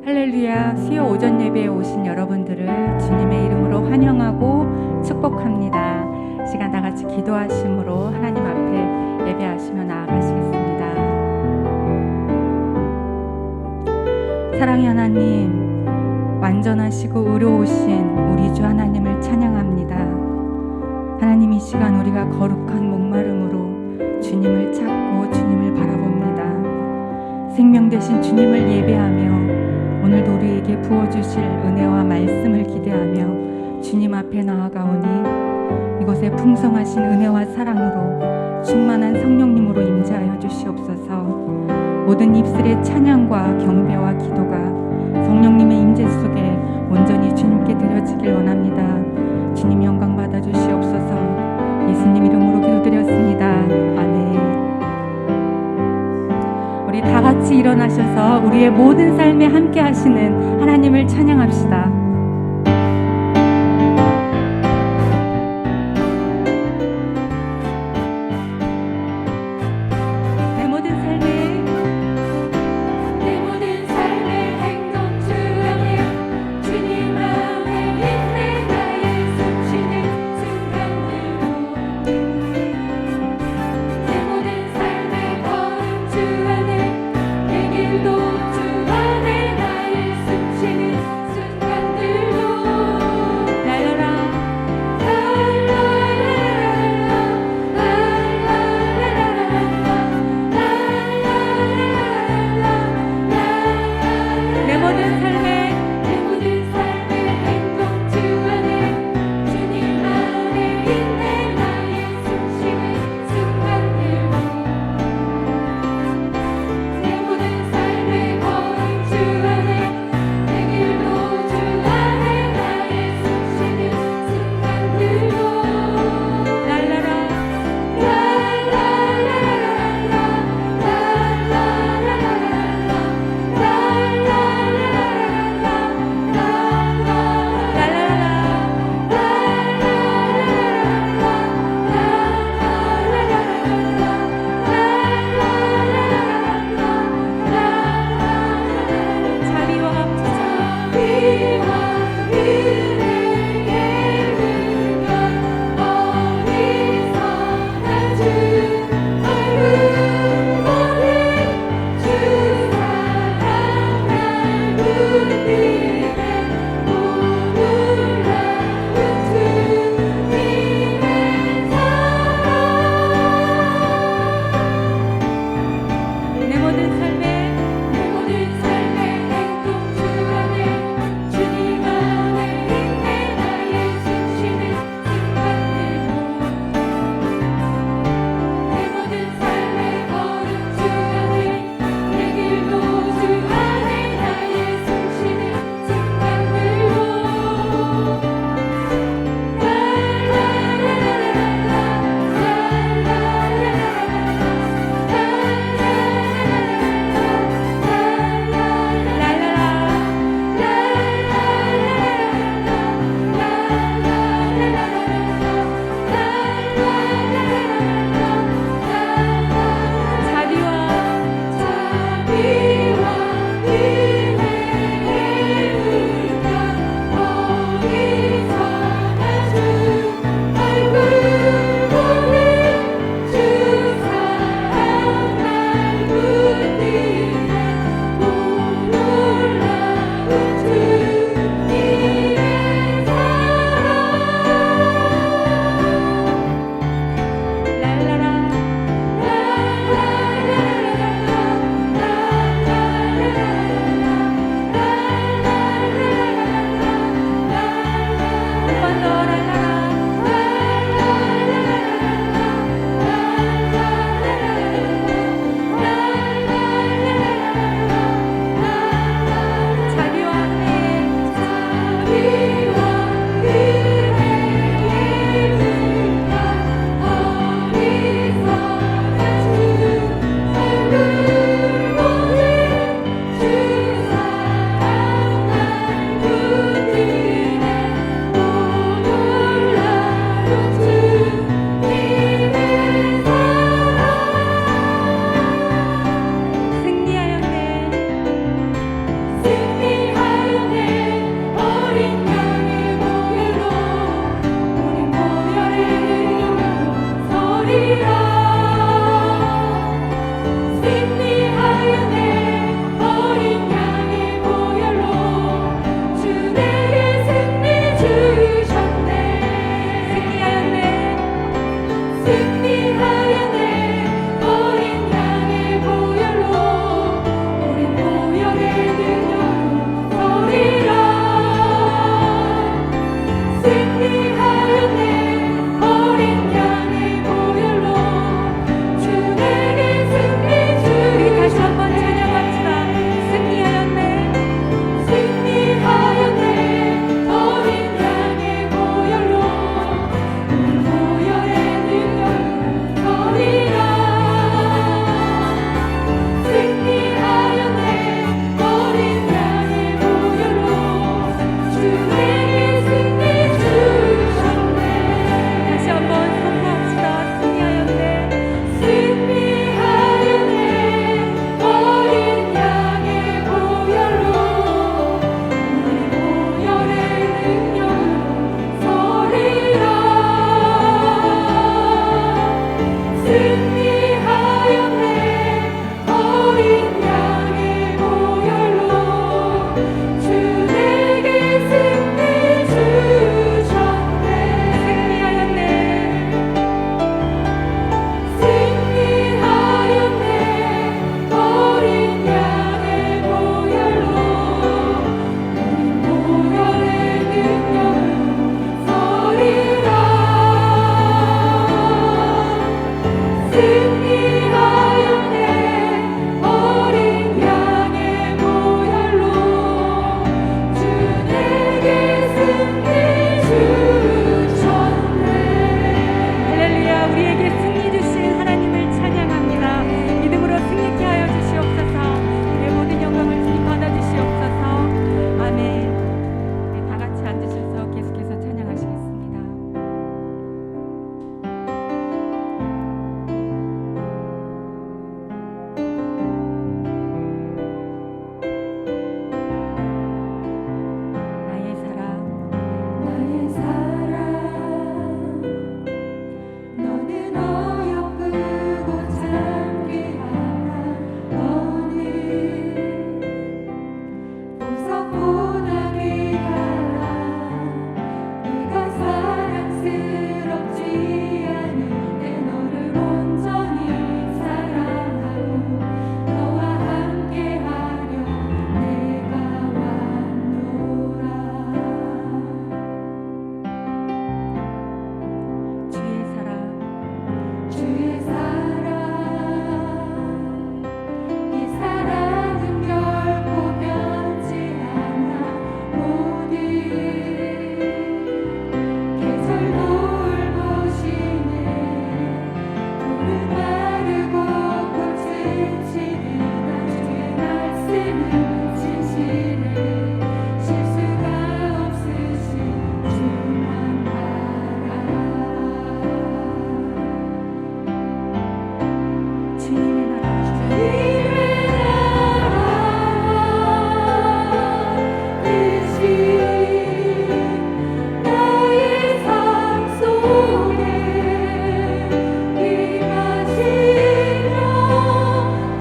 할렐루야, 수요 오전 예배에 오신 여러분들을 주님의 이름으로 환영하고 축복합니다. 시간 다 같이 기도하심으로 하나님 앞에 예배하시며 나아가시겠습니다. 사랑의 하나님, 완전하시고 의로우신 우리 주 하나님을 찬양합니다. 하나님, 이 시간 우리가 거룩한 목마름으로 주님을 찾고 주님을 바라봅니다. 생명 되신 주님을 예배하며 오늘도 우리에게 부어주실 은혜와 말씀을 기대하며 주님 앞에 나아가오니 이곳에 풍성하신 은혜와 사랑으로 충만한 성령님으로 임재하여 주시옵소서. 모든 입술의 찬양과 경배와 기도가 성령님의 임재 속에 온전히 주님께 드려지길 원합니다. 주님 영광 받아 주시옵소서. 예수님 이름으로 기도드렸습니다. 아멘. 우리 다 같이 일어나셔서 우리의 모든 삶에 함께 하시는 하나님을 찬양합시다. 주 안에 나의 숨쉬는 순간들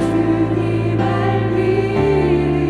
주님 알 위에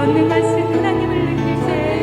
전능하신 하나님을 느낄 때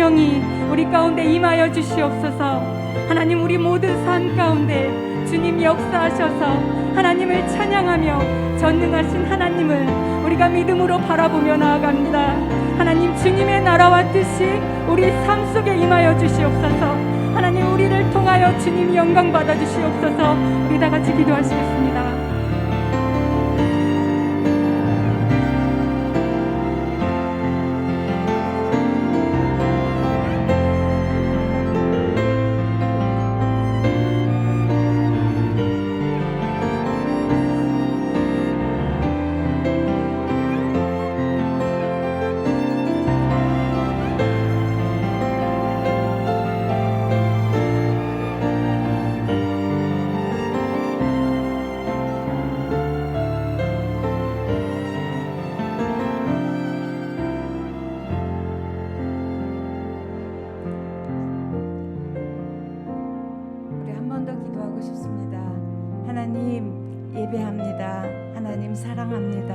성령이 우리 가운데 임하여 주시옵소서. 하나님, 우리 모든 삶 가운데 주님 역사하셔서 하나님을 찬양하며 전능하신 하나님을 우리가 믿음으로 바라보며 나아갑니다. 하나님, 주님의 나라와 뜻이 우리 삶 속에 임하여 주시옵소서. 하나님, 우리를 통하여 주님 영광 받아 주시옵소서. 우리 다 같이 기도하시겠습니다. 싶습니다. 하나님 예배합니다. 하나님 사랑합니다.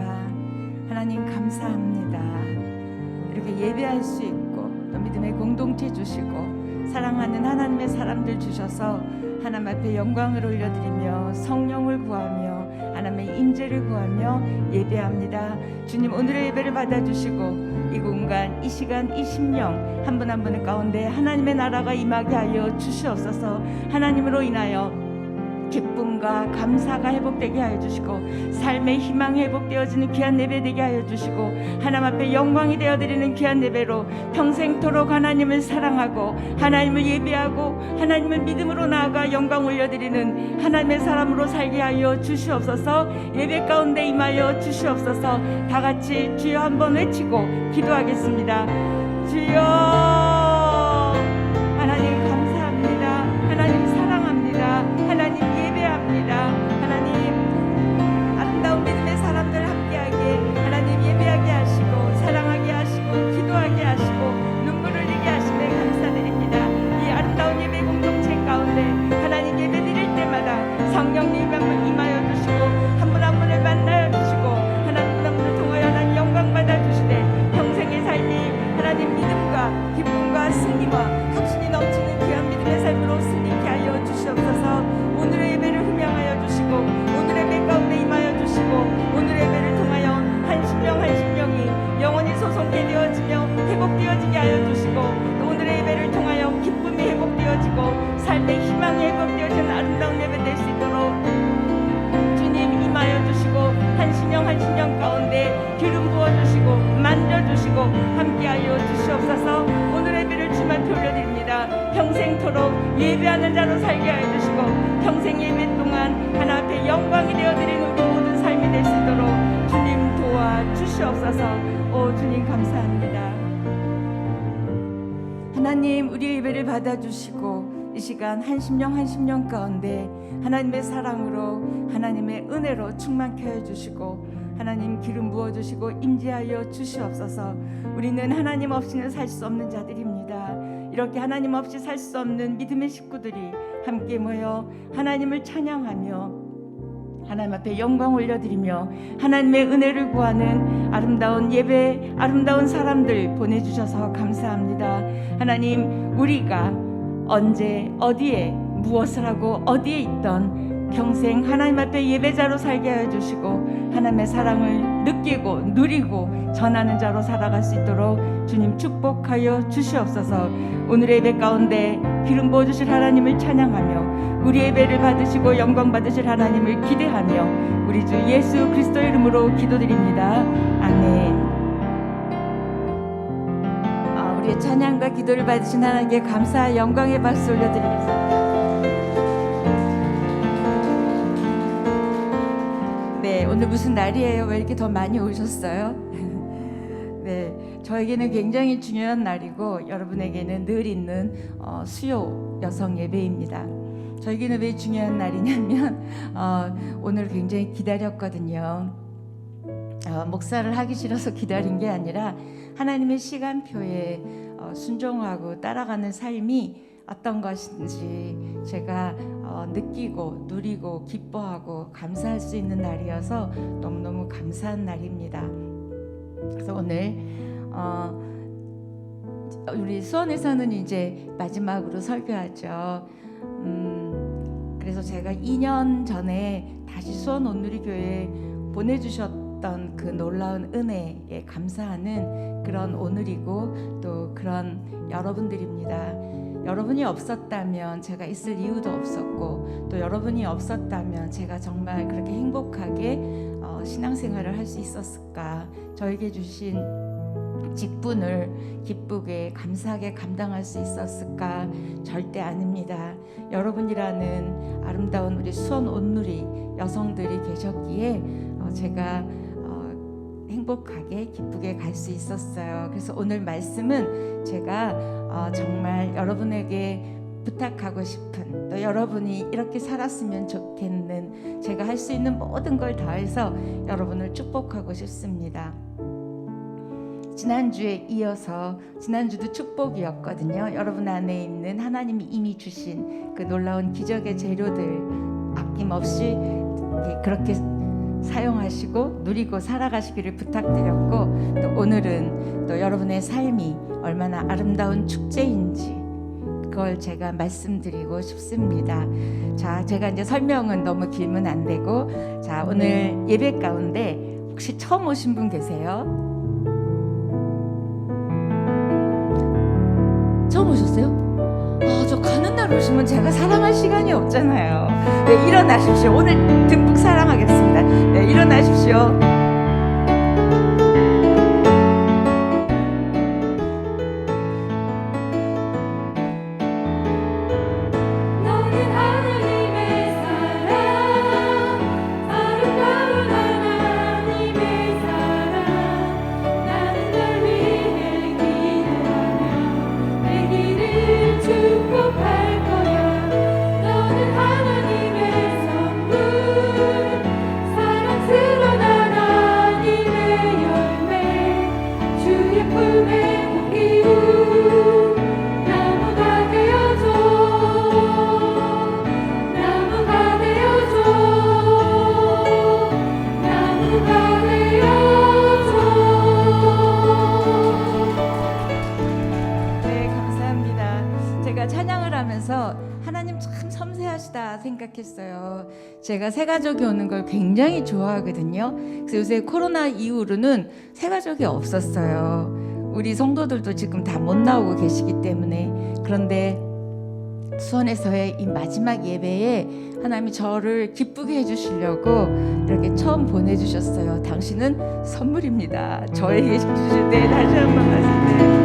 하나님 감사합니다. 이렇게 예배할 수 있고 또 믿음의 공동체 주시고 사랑하는 하나님의 사람들 주셔서 하나님 앞에 영광을 올려드리며 성령을 구하며 하나님의 임재를 구하며 예배합니다. 주님 오늘의 예배를 받아주시고 이 공간, 이 시간, 이 심령 한 분 한 분 가운데 하나님의 나라가 임하게 하여 주시옵소서. 하나님으로 인하여 기쁨과 감사가 회복되게 하여 주시고 삶의 희망이 회복되어지는 귀한 예배 되게 하여 주시고 하나님 앞에 영광이 되어드리는 귀한 예배로 평생토록 하나님을 사랑하고 하나님을 예배하고 하나님을 믿음으로 나아가 영광 올려드리는 하나님의 사람으로 살게 하여 주시옵소서. 예배 가운데 임하여 주시옵소서. 다 같이 주여 한번 외치고 기도하겠습니다. 주여 하나님 감사합니다. 하나님 사랑합니다. 하나님 예배합니다. 하나님 아름다운 믿음의 사람들 함께하게 하나님 예배하게 하시고 사랑하게 하시고 기도하게 하시고 눈물 흘리게 하심에 감사드립니다. 이 아름다운 예배 공동체 가운데 하나님 예배 드릴 때마다 성령님 임하여 주시고 한 분 한 분을 만나여 주시고 하나님 한 분을 통하여 하나님 영광 받아 주시되 평생의 삶이 하나님 믿음과 기쁨과 승리와 확신이 넘치는 귀한 믿음의 삶으로 승리케 하여 주시옵소서. 오늘의 예배를 흠양하여 주시고 오늘의 예배 가운데 임하여 주시고 오늘의 예배를 통하여 한 심령 한 심령이 영원히 소송케 되어지며 회복되어지게 하여 주시고 또 오늘의 예배를 통하여 기쁨이 회복되어지고 삶의 희망이 회복되어지는 아름다운 예배 될 수 있도록 주님 임하여 주시고 한 심령 한 심령 가운데 기름 부어주시고 만져주시고 함께하여 주시옵소서. 오늘의 예배를 주만 돌려드립니다. 평생토록 예배하는 자로 살게 하여 주시고 평생 예배 동안 하나 앞에 영광이 되어드리는 우리 모든 삶이 될 수 있도록 주님 도와주시옵소서. 오 주님 감사합니다. 하나님 우리 예배를 받아주시고 이 시간 한 심령 한 심령 가운데 하나님의 사랑으로 하나님의 은혜로 충만케 해주시고 하나님 기름 부어주시고 임재하여 주시옵소서. 우리는 하나님 없이는 살 수 없는 자들입니다. 이렇게 하나님 없이 살 수 없는 믿음의 식구들이 함께 모여 하나님을 찬양하며 하나님 앞에 영광 올려드리며 하나님의 은혜를 구하는 아름다운 예배 아름다운 사람들 보내주셔서 감사합니다. 하나님 우리가 언제 어디에 무엇을 하고 어디에 있던 평생 하나님 앞에 예배자로 살게 하여 주시고 하나님의 사랑을 느끼고 누리고 전하는 자로 살아갈 수 있도록 주님 축복하여 주시옵소서. 오늘의 예배 가운데 기름 부어주실 하나님을 찬양하며 우리 예배를 받으시고 영광 받으실 하나님을 기대하며 우리 주 예수 그리스도의 이름으로 기도드립니다. 아멘. 우리의 찬양과 기도를 받으신 하나님께 감사와 영광의 박수 올려드리겠습니다. 네, 오늘 무슨 날이에요? 왜 이렇게 더 많이 오셨어요? 네, 저에게는 굉장히 중요한 날이고 여러분에게는 늘 있는 수요 여성 예배입니다. 저에게는 왜 중요한 날이냐면 오늘 굉장히 기다렸거든요. 목사를 하기 싫어서 기다린 게 아니라 하나님의 시간표에 순종하고 따라가는 삶이 어떤 것인지 제가 느끼고 누리고 기뻐하고 감사할 수 있는 날이어서 너무너무 감사한 날입니다. 그래서 오늘 우리 수원에서는 이제 마지막으로 설교하죠. 그래서 제가 2년 전에 다시 수원 온누리교회에 보내주셨던 그 놀라운 은혜에 감사하는 그런 오늘이고 또 그런 여러분들입니다. 여러분이 없었다면 제가 있을 이유도 없었고 또 여러분이 없었다면 제가 정말 그렇게 행복하게 신앙생활을 할 수 있었을까? 저에게 주신 직분을 기쁘게 감사하게 감당할 수 있었을까? 절대 아닙니다. 여러분이라는 아름다운 우리 수원 온누리 여성들이 계셨기에 제가 행복하게 기쁘게 갈 수 있었어요. 그래서 오늘 말씀은 제가 정말 여러분에게 부탁하고 싶은 또 여러분이 이렇게 살았으면 좋겠는 제가 할 수 있는 모든 걸 다해서 여러분을 축복하고 싶습니다. 지난주에 이어서 지난주도 축복이었거든요. 여러분 안에 있는 하나님이 이미 주신 그 놀라운 기적의 재료들 아낌없이 그렇게 사용하시고 누리고 살아가시기를 부탁드렸고, 또 오늘은 또 여러분의 삶이 얼마나 아름다운 축제인지 그걸 제가 말씀드리고 싶습니다. 자, 제가 이제 설명은 너무 길면 안 되고, 자, 오늘 예배 가운데 혹시 처음 오신 분 계세요? 처음 오셨어요? 저 가는 날 오시면 제가 사랑할 시간이 없잖아요. 네, 일어나십시오. 오늘 듬뿍 사랑하겠습니다. 네, 일어나십시오. 너는 하나님의 사랑, 아름다운 하나님의 사랑. 나는 널 위해 기도하며 내 길을 축복할 거야. 너는 하나님의 선물, 사랑스러운 하나님의 열매, 주의 품에 꼭 이룬 나무가 되어줘. 나무가 되어줘. 나무가 되어줘. 네, 감사합니다. 제가 찬양을 하면서 하나님 참 섬세하시다 생각했어요. 제가 새가족이 오는 걸 굉장히 좋아하거든요. 그래서 요새 코로나 이후로는 새가족이 없었어요. 우리 성도들도 지금 다 못 나오고 계시기 때문에. 그런데 수원에서의 이 마지막 예배에 하나님이 저를 기쁘게 해주시려고 이렇게 처음 보내주셨어요. 당신은 선물입니다. 저에게 주실 때 다시 한번 말씀드려요.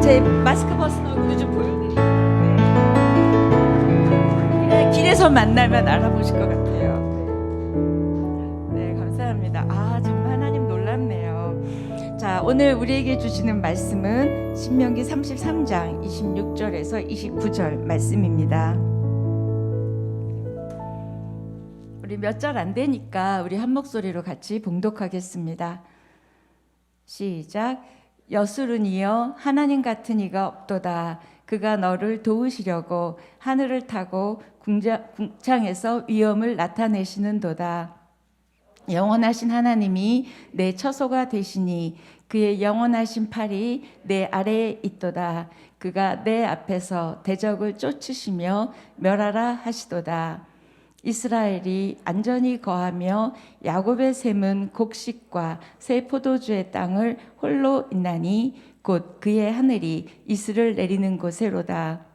제 마스크 벗은 얼굴도 좀 보여드릴게요. 네. 길에서 만나면 알아보실 것 같아요. 네, 감사합니다. 정말 하나님 놀랍네요. 자, 오늘 우리에게 주시는 말씀은 신명기 33장 26절에서 29절 말씀입니다. 우리 몇 절 안 되니까 우리 한 목소리로 같이 봉독하겠습니다. 시작. 여수르니여 하나님 같은 이가 없도다. 그가 너를 도우시려고 하늘을 타고 궁창에서 위엄을 나타내시는도다. 영원하신 하나님이 내 처소가 되시니 그의 영원하신 팔이 내 아래에 있도다. 그가 내 앞에서 대적을 쫓으시며 멸하라 하시도다. 이스라엘이 안전히 거하며 야곱의 샘은 곡식과 새 포도주의 땅을 홀로 있나니 곧 그의 하늘이 이슬을 내리는 곳에로다.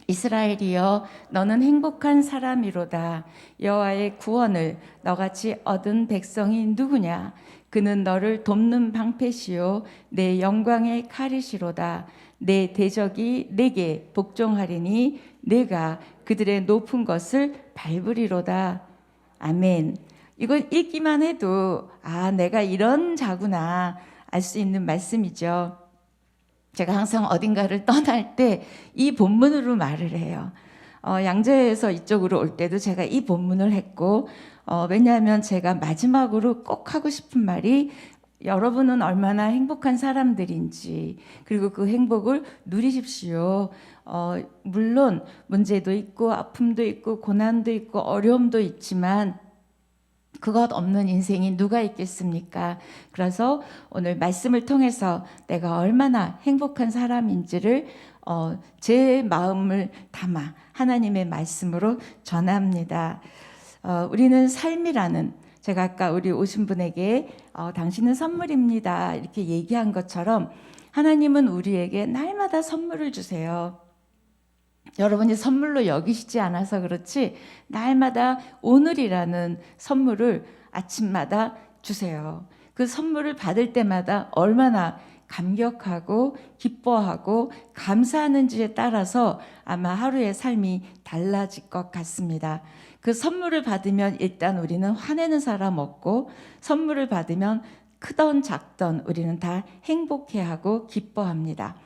이스라엘이여 너는 행복한 사람이로다. 여호와의 구원을 너같이 얻은 백성이 누구냐? 그는 너를 돕는 방패시요 내 영광의 칼이시로다. 내 대적이 내게 복종하리니 내가 그들의 높은 것을 밟으리로다. 아멘. 이건 읽기만 해도 내가 이런 자구나 알 수 있는 말씀이죠. 제가 항상 어딘가를 떠날 때 이 본문으로 말을 해요. 양재에서 이쪽으로 올 때도 제가 이 본문을 했고, 왜냐하면 제가 마지막으로 꼭 하고 싶은 말이 여러분은 얼마나 행복한 사람들인지, 그리고 그 행복을 누리십시오. 물론 문제도 있고 아픔도 있고 고난도 있고 어려움도 있지만 그것 없는 인생이 누가 있겠습니까? 그래서 오늘 말씀을 통해서 내가 얼마나 행복한 사람인지를 제 마음을 담아 하나님의 말씀으로 전합니다. 우리는 삶이라는, 제가 아까 우리 오신 분에게 당신은 선물입니다 이렇게 얘기한 것처럼 하나님은 우리에게 날마다 선물을 주세요. 여러분이 선물로 여기시지 않아서 그렇지 날마다 오늘이라는 선물을 아침마다 주세요. 그 선물을 받을 때마다 얼마나 감격하고 기뻐하고 감사하는지에 따라서 아마 하루의 삶이 달라질 것 같습니다. 그 선물을 받으면 일단 우리는 화내는 사람 없고, 선물을 받으면 크던 작던 우리는 다 행복해하고 기뻐합니다.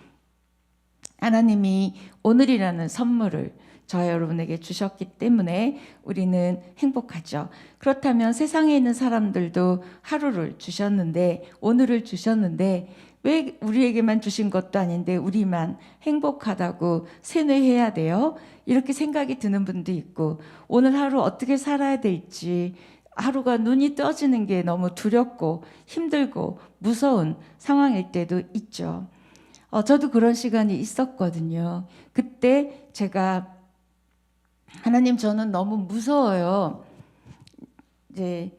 하나님이 오늘이라는 선물을 저와 여러분에게 주셨기 때문에 우리는 행복하죠. 그렇다면 세상에 있는 사람들도 하루를 주셨는데, 오늘을 주셨는데 왜 우리에게만 주신 것도 아닌데 우리만 행복하다고 세뇌해야 돼요? 이렇게 생각이 드는 분도 있고, 오늘 하루 어떻게 살아야 될지 하루가 눈이 떠지는 게 너무 두렵고 힘들고 무서운 상황일 때도 있죠. 저도 그런 시간이 있었거든요. 그때 제가 하나님, 저는 너무 무서워요. 이제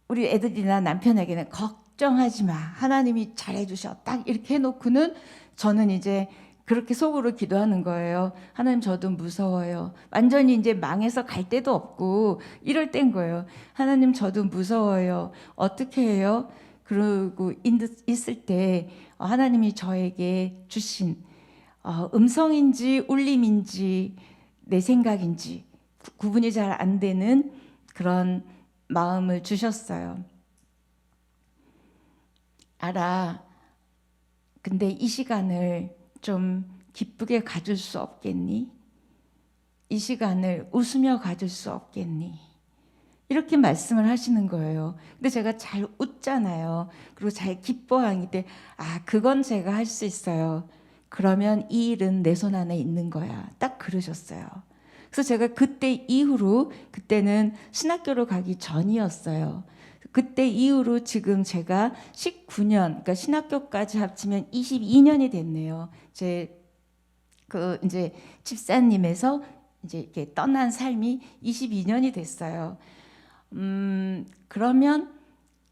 우리 애들이나 남편에게는 걱정하지 마, 하나님이 잘해주셔, 딱 이렇게 해놓고는 저는 이제 그렇게 속으로 기도하는 거예요. 하나님, 저도 무서워요. 완전히 이제 망해서 갈 데도 없고 이럴 땐 거예요. 하나님, 저도 무서워요. 어떻게 해요? 그러고 있을 때 하나님이 저에게 주신 음성인지 울림인지 내 생각인지 구분이 잘 안 되는 그런 마음을 주셨어요. 알아, 근데 이 시간을 좀 기쁘게 가질 수 없겠니? 이 시간을 웃으며 가질 수 없겠니? 이렇게 말씀을 하시는 거예요. 근데 제가 잘 웃잖아요. 그리고 잘 기뻐하기 때문에 그건 제가 할 수 있어요. 그러면 이 일은 내 손 안에 있는 거야. 딱 그러셨어요. 그래서 제가 그때 이후로, 그때는 신학교로 가기 전이었어요. 그때 이후로 지금 제가 19년, 그러니까 신학교까지 합치면 22년이 됐네요. 이제 집사님에서 이제 이렇게 떠난 삶이 22년이 됐어요. 그러면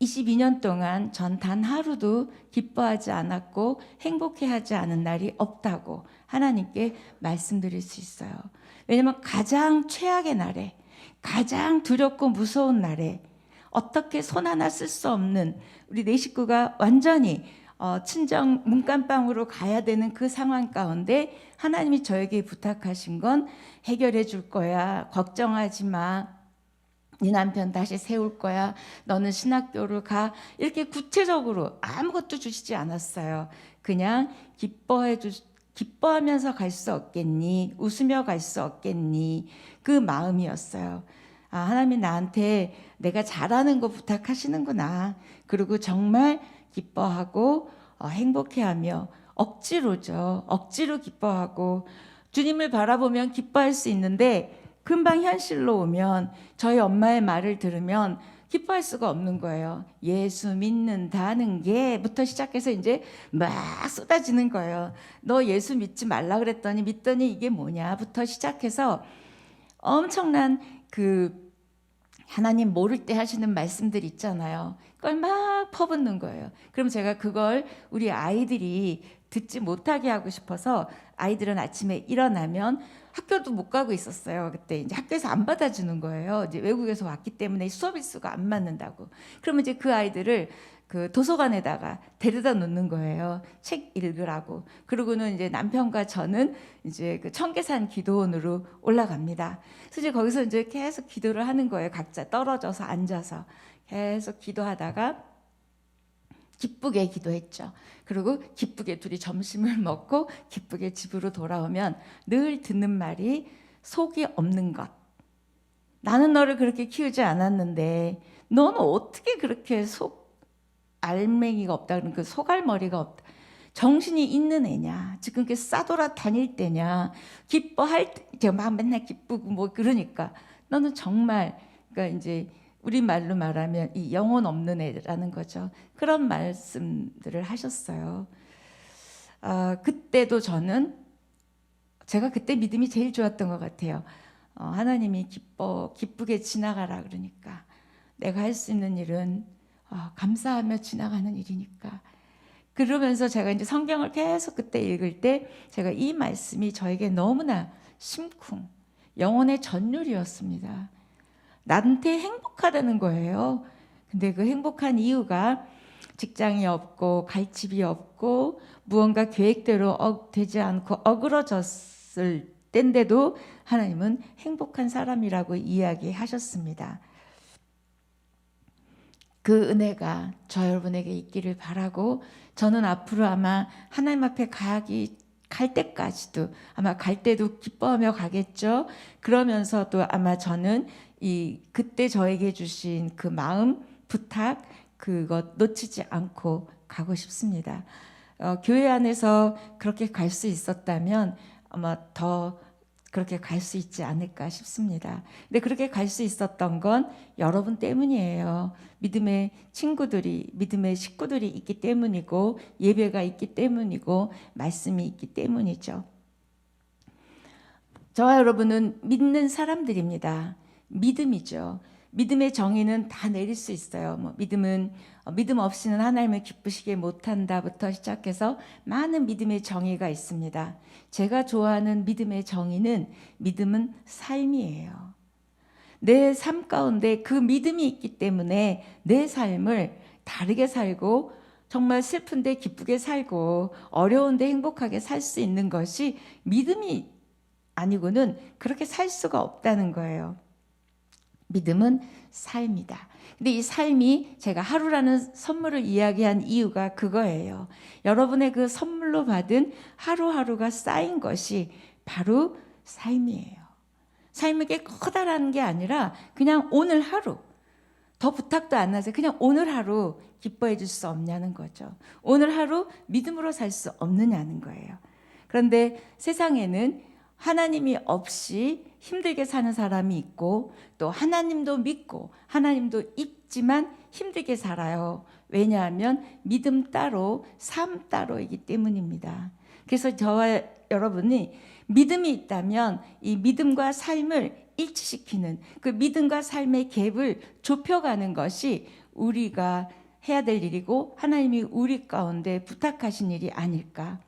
22년 동안 전 단 하루도 기뻐하지 않았고 행복해하지 않은 날이 없다고 하나님께 말씀드릴 수 있어요. 왜냐하면 가장 최악의 날에, 가장 두렵고 무서운 날에, 어떻게 손 하나 쓸 수 없는 우리 네 식구가 완전히 친정 문간방으로 가야 되는 그 상황 가운데 하나님이 저에게 부탁하신 건 해결해 줄 거야, 걱정하지 마, 네 남편 다시 세울 거야, 너는 신학교를 가, 이렇게 구체적으로 아무것도 주시지 않았어요. 그냥 기뻐하면서 갈 수 없겠니? 웃으며 갈 수 없겠니? 그 마음이었어요. 하나님이 나한테 내가 잘하는 거 부탁하시는구나. 그리고 정말 기뻐하고 행복해하며, 억지로죠. 억지로 기뻐하고, 주님을 바라보면 기뻐할 수 있는데 금방 현실로 오면, 저희 엄마의 말을 들으면 기뻐할 수가 없는 거예요. 예수 믿는다는 게부터 시작해서 이제 막 쏟아지는 거예요. 너 예수 믿지 말라 그랬더니 믿더니 이게 뭐냐부터 시작해서 엄청난 하나님 모를 때 하시는 말씀들 있잖아요. 그걸 막 퍼붓는 거예요. 그럼 제가 그걸 우리 아이들이 듣지 못하게 하고 싶어서, 아이들은 아침에 일어나면 학교도 못 가고 있었어요. 그때 이제 학교에서 안 받아주는 거예요. 이제 외국에서 왔기 때문에 수업 일수가 안 맞는다고. 그러면 이제 그 아이들을 그 도서관에다가 데려다 놓는 거예요. 책 읽으라고. 그러고는 이제 남편과 저는 이제 그 청계산 기도원으로 올라갑니다. 그래서 이제 거기서 이제 계속 기도를 하는 거예요. 각자 떨어져서 앉아서 계속 기도하다가 기쁘게 기도했죠. 그리고 기쁘게 둘이 점심을 먹고 기쁘게 집으로 돌아오면 늘 듣는 말이 속이 없는 것. 나는 너를 그렇게 키우지 않았는데 너는 어떻게 그렇게 알맹이가 없다, 그런 그 속알머리가 없다. 정신이 있는 애냐? 지금 이렇게 싸돌아 다닐 때냐? 기뻐할 때 막 맨날 기쁘고 뭐 그러니까 너는 정말, 그러니까 이제 우리 말로 말하면 이 영혼 없는 애라는 거죠. 그런 말씀들을 하셨어요. 그때도 제가 그때 믿음이 제일 좋았던 것 같아요. 하나님이 기쁘게 지나가라 그러니까, 내가 할 수 있는 일은 감사하며 지나가는 일이니까. 그러면서 제가 이제 성경을 계속 그때 읽을 때 제가 이 말씀이 저에게 너무나 심쿵, 영혼의 전율이었습니다. 나한테 행복하다는 거예요. 근데 그 행복한 이유가 직장이 없고 갈 집이 없고 무언가 계획대로 되지 않고 어그러졌을 때인데도 하나님은 행복한 사람이라고 이야기하셨습니다. 그 은혜가 저 여러분에게 있기를 바라고, 저는 앞으로 아마 하나님 앞에 가기 갈 때까지도 아마 갈 때도 기뻐하며 가겠죠. 그러면서도 아마 저는 그때 저에게 주신 그 마음 부탁 그것 놓치지 않고 가고 싶습니다. 교회 안에서 그렇게 갈 수 있었다면 아마 더 그렇게 갈 수 있지 않을까 싶습니다. 근데 그렇게 갈 수 있었던 건 여러분 때문이에요. 믿음의 친구들이, 믿음의 식구들이 있기 때문이고, 예배가 있기 때문이고, 말씀이 있기 때문이죠. 저와 여러분은 믿는 사람들입니다. 믿음이죠. 믿음의 정의는 다 내릴 수 있어요. 믿음 없이는 하나님을 기쁘시게 못한다부터 시작해서 많은 믿음의 정의가 있습니다. 제가 좋아하는 믿음의 정의는 믿음은 삶이에요. 내 삶 가운데 그 믿음이 있기 때문에 내 삶을 다르게 살고 정말 슬픈데 기쁘게 살고 어려운데 행복하게 살 수 있는 것이 믿음이 아니고는 그렇게 살 수가 없다는 거예요. 믿음은 삶이다. 근데 이 삶이 제가 하루라는 선물을 이야기한 이유가 그거예요. 여러분의 그 선물로 받은 하루하루가 쌓인 것이 바로 삶이에요. 삶이 게 커다란 게 아니라 그냥 오늘 하루, 더 부탁도 안 하세요. 그냥 오늘 하루 기뻐해 줄 수 없냐는 거죠. 오늘 하루 믿음으로 살 수 없느냐는 거예요. 그런데 세상에는 하나님이 없이 힘들게 사는 사람이 있고 또 하나님도 믿고 하나님도 있지만 힘들게 살아요. 왜냐하면 믿음 따로 삶 따로이기 때문입니다. 그래서 저와 여러분이 믿음이 있다면 이 믿음과 삶을 일치시키는 그 믿음과 삶의 갭을 좁혀가는 것이 우리가 해야 될 일이고 하나님이 우리 가운데 부탁하신 일이 아닐까.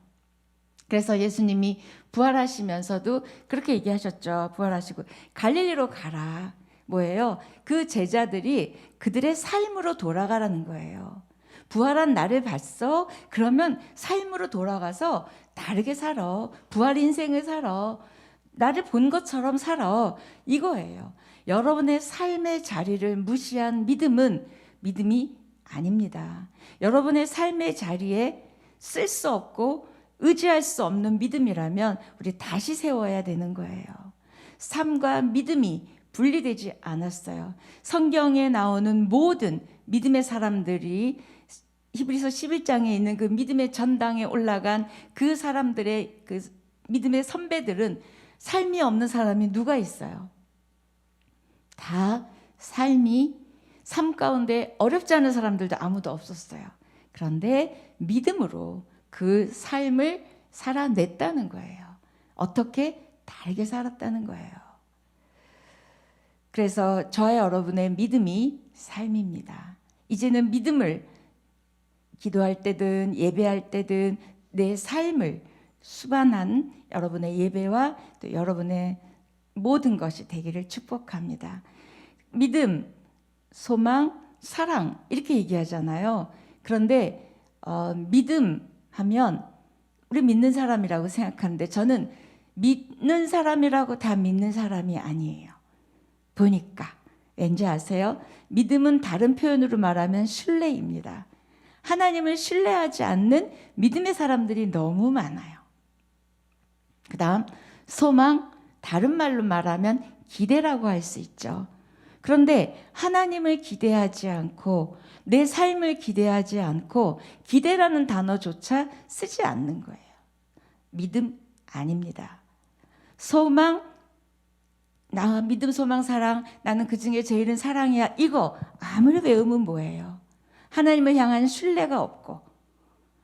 그래서 예수님이 부활하시면서도 그렇게 얘기하셨죠. 부활하시고 갈릴리로 가라. 뭐예요? 그 제자들이 그들의 삶으로 돌아가라는 거예요. 부활한 나를 봤어? 그러면 삶으로 돌아가서 다르게 살아. 부활 인생을 살아. 나를 본 것처럼 살아. 이거예요. 여러분의 삶의 자리를 무시한 믿음은 믿음이 아닙니다. 여러분의 삶의 자리에 쓸 수 없고 의지할 수 없는 믿음이라면 우리 다시 세워야 되는 거예요. 삶과 믿음이 분리되지 않았어요. 성경에 나오는 모든 믿음의 사람들이 히브리서 11장에 있는 그 믿음의 전당에 올라간 그 사람들의 그 믿음의 선배들은 삶이 없는 사람이 누가 있어요? 다 삶 가운데 어렵지 않은 사람들도 아무도 없었어요. 그런데 믿음으로 그 삶을 살아냈다는 거예요. 어떻게? 다르게 살았다는 거예요. 그래서 저와 여러분의 믿음이 삶입니다. 이제는 믿음을 기도할 때든 예배할 때든 내 삶을 수반한 여러분의 예배와 또 여러분의 모든 것이 되기를 축복합니다. 믿음, 소망, 사랑 이렇게 얘기하잖아요. 그런데 믿음 하면 우리 믿는 사람이라고 생각하는데 저는 믿는 사람이라고 다 믿는 사람이 아니에요. 보니까 왠지 아세요? 믿음은 다른 표현으로 말하면 신뢰입니다. 하나님을 신뢰하지 않는 믿음의 사람들이 너무 많아요. 그 다음 소망, 다른 말로 말하면 기대라고 할 수 있죠. 그런데 하나님을 기대하지 않고 내 삶을 기대하지 않고 기대라는 단어조차 쓰지 않는 거예요. 믿음 아닙니다. 소망, 나 믿음, 소망, 사랑, 나는 그 중에 제일은 사랑이야. 이거 아무리 외우면 뭐예요? 하나님을 향한 신뢰가 없고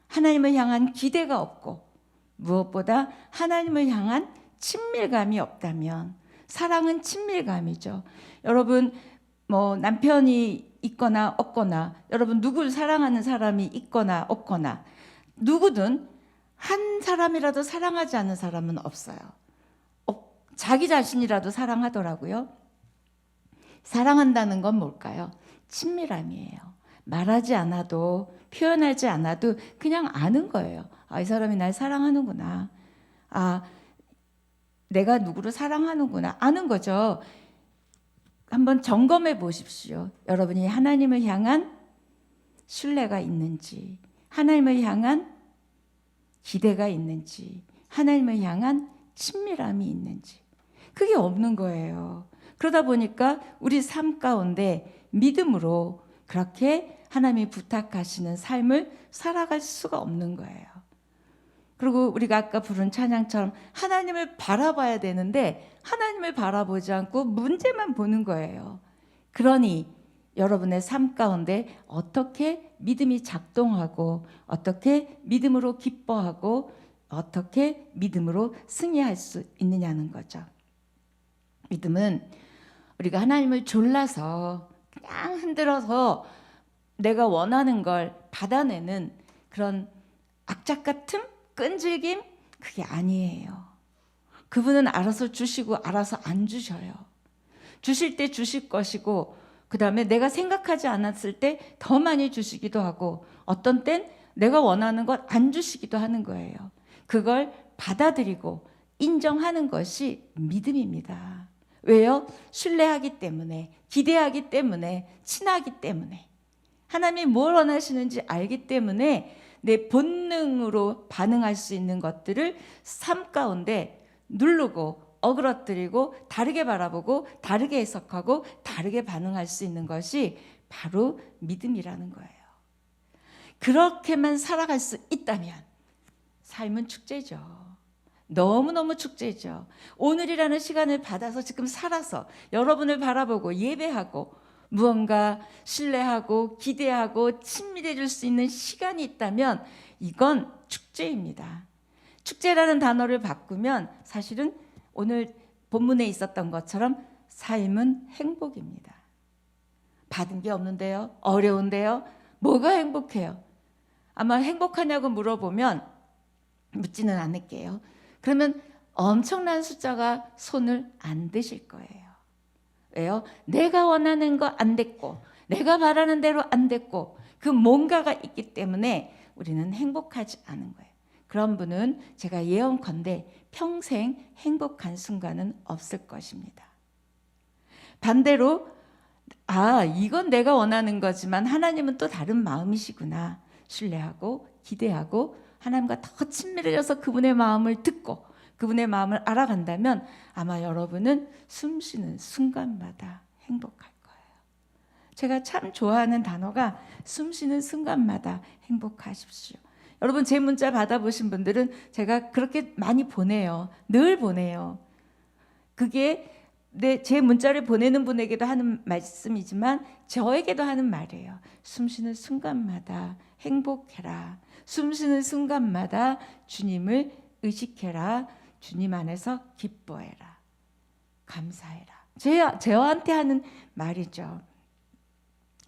하나님을 향한 기대가 없고 무엇보다 하나님을 향한 친밀감이 없다면 사랑은 친밀감이죠. 여러분 남편이 있거나 없거나 여러분 누구를 사랑하는 사람이 있거나 없거나 누구든 한 사람이라도 사랑하지 않는 사람은 없어요. 자기 자신이라도 사랑하더라고요. 사랑한다는 건 뭘까요? 친밀함이에요. 말하지 않아도 표현하지 않아도 그냥 아는 거예요. 이 사람이 날 사랑하는구나. 내가 누구를 사랑하는구나. 아는 거죠. 한번 점검해 보십시오. 여러분이 하나님을 향한 신뢰가 있는지, 하나님을 향한 기대가 있는지, 하나님을 향한 친밀함이 있는지 그게 없는 거예요. 그러다 보니까 우리 삶 가운데 믿음으로 그렇게 하나님이 부탁하시는 삶을 살아갈 수가 없는 거예요. 그리고 우리가 아까 부른 찬양처럼 하나님을 바라봐야 되는데 하나님을 바라보지 않고 문제만 보는 거예요. 그러니 여러분의 삶 가운데 어떻게 믿음이 작동하고 어떻게 믿음으로 기뻐하고 어떻게 믿음으로 승리할 수 있느냐는 거죠. 믿음은 우리가 하나님을 졸라서 그냥 흔들어서 내가 원하는 걸 받아내는 그런 악착 같은 끈질김 그게 아니에요. 그분은 알아서 주시고 알아서 안 주셔요. 주실 때 주실 것이고 그 다음에 내가 생각하지 않았을 때 더 많이 주시기도 하고 어떤 땐 내가 원하는 것 안 주시기도 하는 거예요. 그걸 받아들이고 인정하는 것이 믿음입니다. 왜요? 신뢰하기 때문에, 기대하기 때문에, 친하기 때문에, 하나님이 뭘 원하시는지 알기 때문에 내 본능으로 반응할 수 있는 것들을 삶 가운데 누르고 어그러뜨리고 다르게 바라보고 다르게 해석하고 다르게 반응할 수 있는 것이 바로 믿음이라는 거예요. 그렇게만 살아갈 수 있다면 삶은 축제죠. 너무너무 축제죠. 오늘이라는 시간을 받아서 지금 살아서 여러분을 바라보고 예배하고 무언가 신뢰하고 기대하고 친밀해 줄 수 있는 시간이 있다면 이건 축제입니다. 축제라는 단어를 바꾸면 사실은 오늘 본문에 있었던 것처럼 삶은 행복입니다. 받은 게 없는데요? 어려운데요? 뭐가 행복해요? 아마 행복하냐고 물어보면 묻지는 않을게요. 그러면 엄청난 숫자가 손을 안 드실 거예요. 왜요? 내가 원하는 거 안 됐고 내가 바라는 대로 안 됐고 그 뭔가가 있기 때문에 우리는 행복하지 않은 거예요. 그런 분은 제가 예언컨대 평생 행복한 순간은 없을 것입니다. 반대로 이건 내가 원하는 거지만 하나님은 또 다른 마음이시구나. 신뢰하고 기대하고 하나님과 더 친밀해져서 그분의 마음을 듣고 그분의 마음을 알아간다면 아마 여러분은 숨쉬는 순간마다 행복할 거예요. 제가 참 좋아하는 단어가 숨쉬는 순간마다 행복하십시오. 여러분 제 문자 받아보신 분들은 제가 그렇게 많이 보내요. 늘 보내요. 그게 제 문자를 보내는 분에게도 하는 말씀이지만 저에게도 하는 말이에요. 숨쉬는 순간마다 행복해라. 숨쉬는 순간마다 주님을 의식해라. 주님 안에서 기뻐해라. 감사해라. 저한테 하는 말이죠.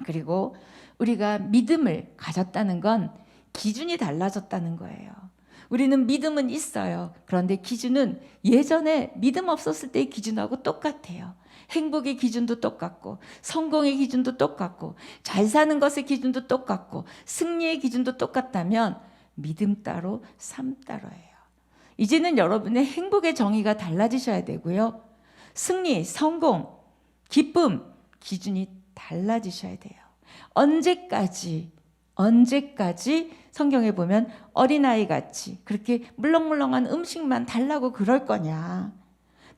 그리고 우리가 믿음을 가졌다는 건 기준이 달라졌다는 거예요. 우리는 믿음은 있어요. 그런데 기준은 예전에 믿음 없었을 때의 기준하고 똑같아요. 행복의 기준도 똑같고 성공의 기준도 똑같고 잘 사는 것의 기준도 똑같고 승리의 기준도 똑같다면 믿음 따로 삶 따로예요. 이제는 여러분의 행복의 정의가 달라지셔야 되고요. 승리, 성공, 기쁨 기준이 달라지셔야 돼요. 언제까지 성경에 보면 어린아이 같이 그렇게 물렁물렁한 음식만 달라고 그럴 거냐.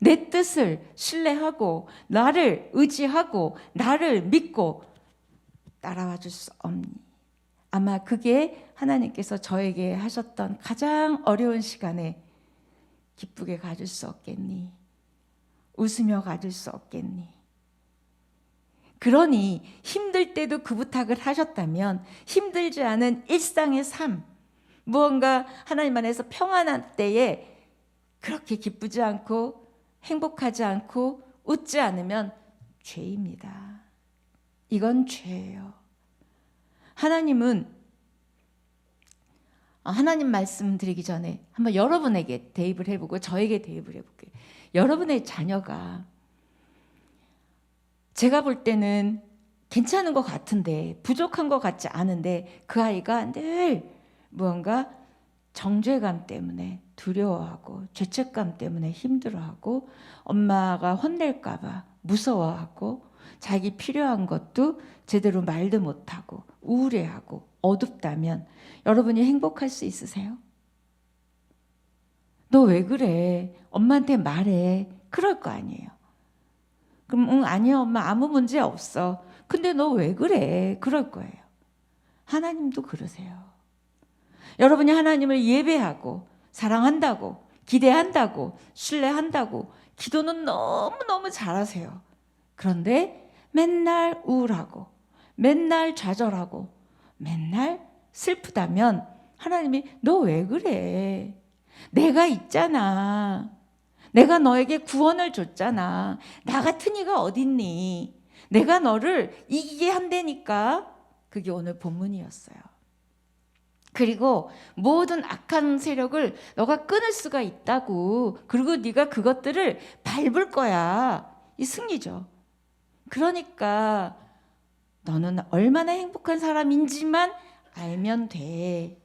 내 뜻을 신뢰하고 나를 의지하고 나를 믿고 따라와 줄 수 없니? 아마 그게 하나님께서 저에게 하셨던 가장 어려운 시간에 기쁘게 가질 수 없겠니? 웃으며 가질 수 없겠니? 그러니 힘들 때도 그 부탁을 하셨다면 힘들지 않은 일상의 삶, 무언가 하나님 안에서 평안한 때에 그렇게 기쁘지 않고 행복하지 않고 웃지 않으면 죄입니다. 이건 죄예요. 하나님은 하나님 말씀드리기 전에 한번 여러분에게 대입을 해보고 저에게 대입을 해볼게요. 여러분의 자녀가 제가 볼 때는 괜찮은 것 같은데 부족한 것 같지 않은데 그 아이가 늘 무언가 정죄감 때문에 두려워하고 죄책감 때문에 힘들어하고 엄마가 혼낼까 봐 무서워하고 자기 필요한 것도 제대로 말도 못하고 우울해하고 어둡다면 여러분이 행복할 수 있으세요? 너 왜 그래? 엄마한테 말해. 그럴 거 아니에요. 그럼 응, 아니야 엄마 아무 문제 없어. 근데 너 왜 그래? 그럴 거예요. 하나님도 그러세요. 여러분이 하나님을 예배하고 사랑한다고 기대한다고 신뢰한다고 기도는 너무너무 잘하세요. 그런데 맨날 우울하고 맨날 좌절하고 맨날 슬프다면 하나님이 너 왜 그래? 내가 있잖아. 내가 너에게 구원을 줬잖아. 나 같은 이가 어딨니? 내가 너를 이기게 한다니까. 그게 오늘 본문이었어요. 그리고 모든 악한 세력을 너가 끊을 수가 있다고. 그리고 네가 그것들을 밟을 거야. 이 승리죠. 그러니까 너는 얼마나 행복한 사람인지만 알면 돼.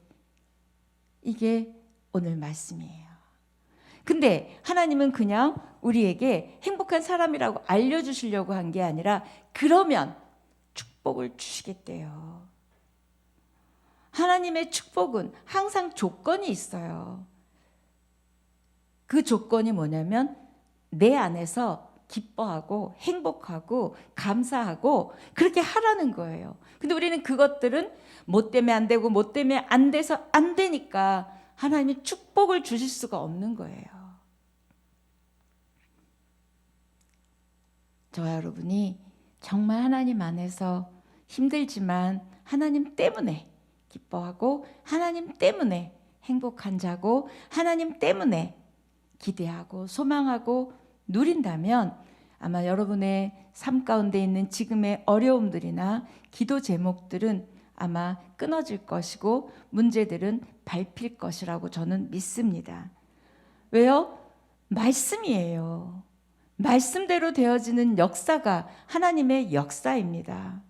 이게 오늘 말씀이에요. 근데 하나님은 그냥 우리에게 행복한 사람이라고 알려주시려고 한 게 아니라 그러면 축복을 주시겠대요. 하나님의 축복은 항상 조건이 있어요. 그 조건이 뭐냐면 내 안에서 기뻐하고 행복하고 감사하고 그렇게 하라는 거예요. 근데 우리는 그것들은 뭐 때문에 안 되고 뭐 때문에 안 돼서 안 되니까 하나님이 축복을 주실 수가 없는 거예요. 저와 여러분이 정말 하나님 안에서 힘들지만 하나님 때문에 기뻐하고 하나님 때문에 행복한 자고 하나님 때문에 기대하고 소망하고 누린다면 아마 여러분의 삶 가운데 있는 지금의 어려움들이나 기도 제목들은 아마 끊어질 것이고 문제들은 밟힐 것이라고 저는 믿습니다. 왜요? 말씀이에요. 말씀대로 되어지는 역사가 하나님의 역사입니다.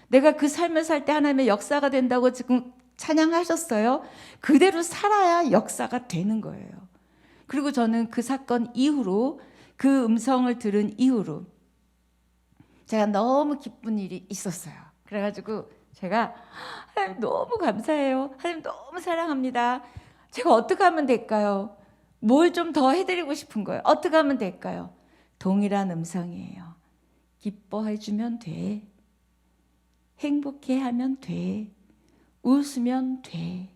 내가 그 삶을 살 때 하나님의 역사가 된다고 지금 찬양하셨어요. 그대로 살아야 역사가 되는 거예요. 그리고 저는 그 사건 이후로 그 음성을 들은 이후로 제가 너무 기쁜 일이 있었어요. 그래가지고 제가 하나님 너무 감사해요. 하나님 너무 사랑합니다. 제가 어떻게 하면 될까요? 뭘 좀 더 해드리고 싶은 거예요. 어떻게 하면 될까요? 동일한 음성이에요. 기뻐해 주면 돼. 행복해 하면 돼. 웃으면 돼.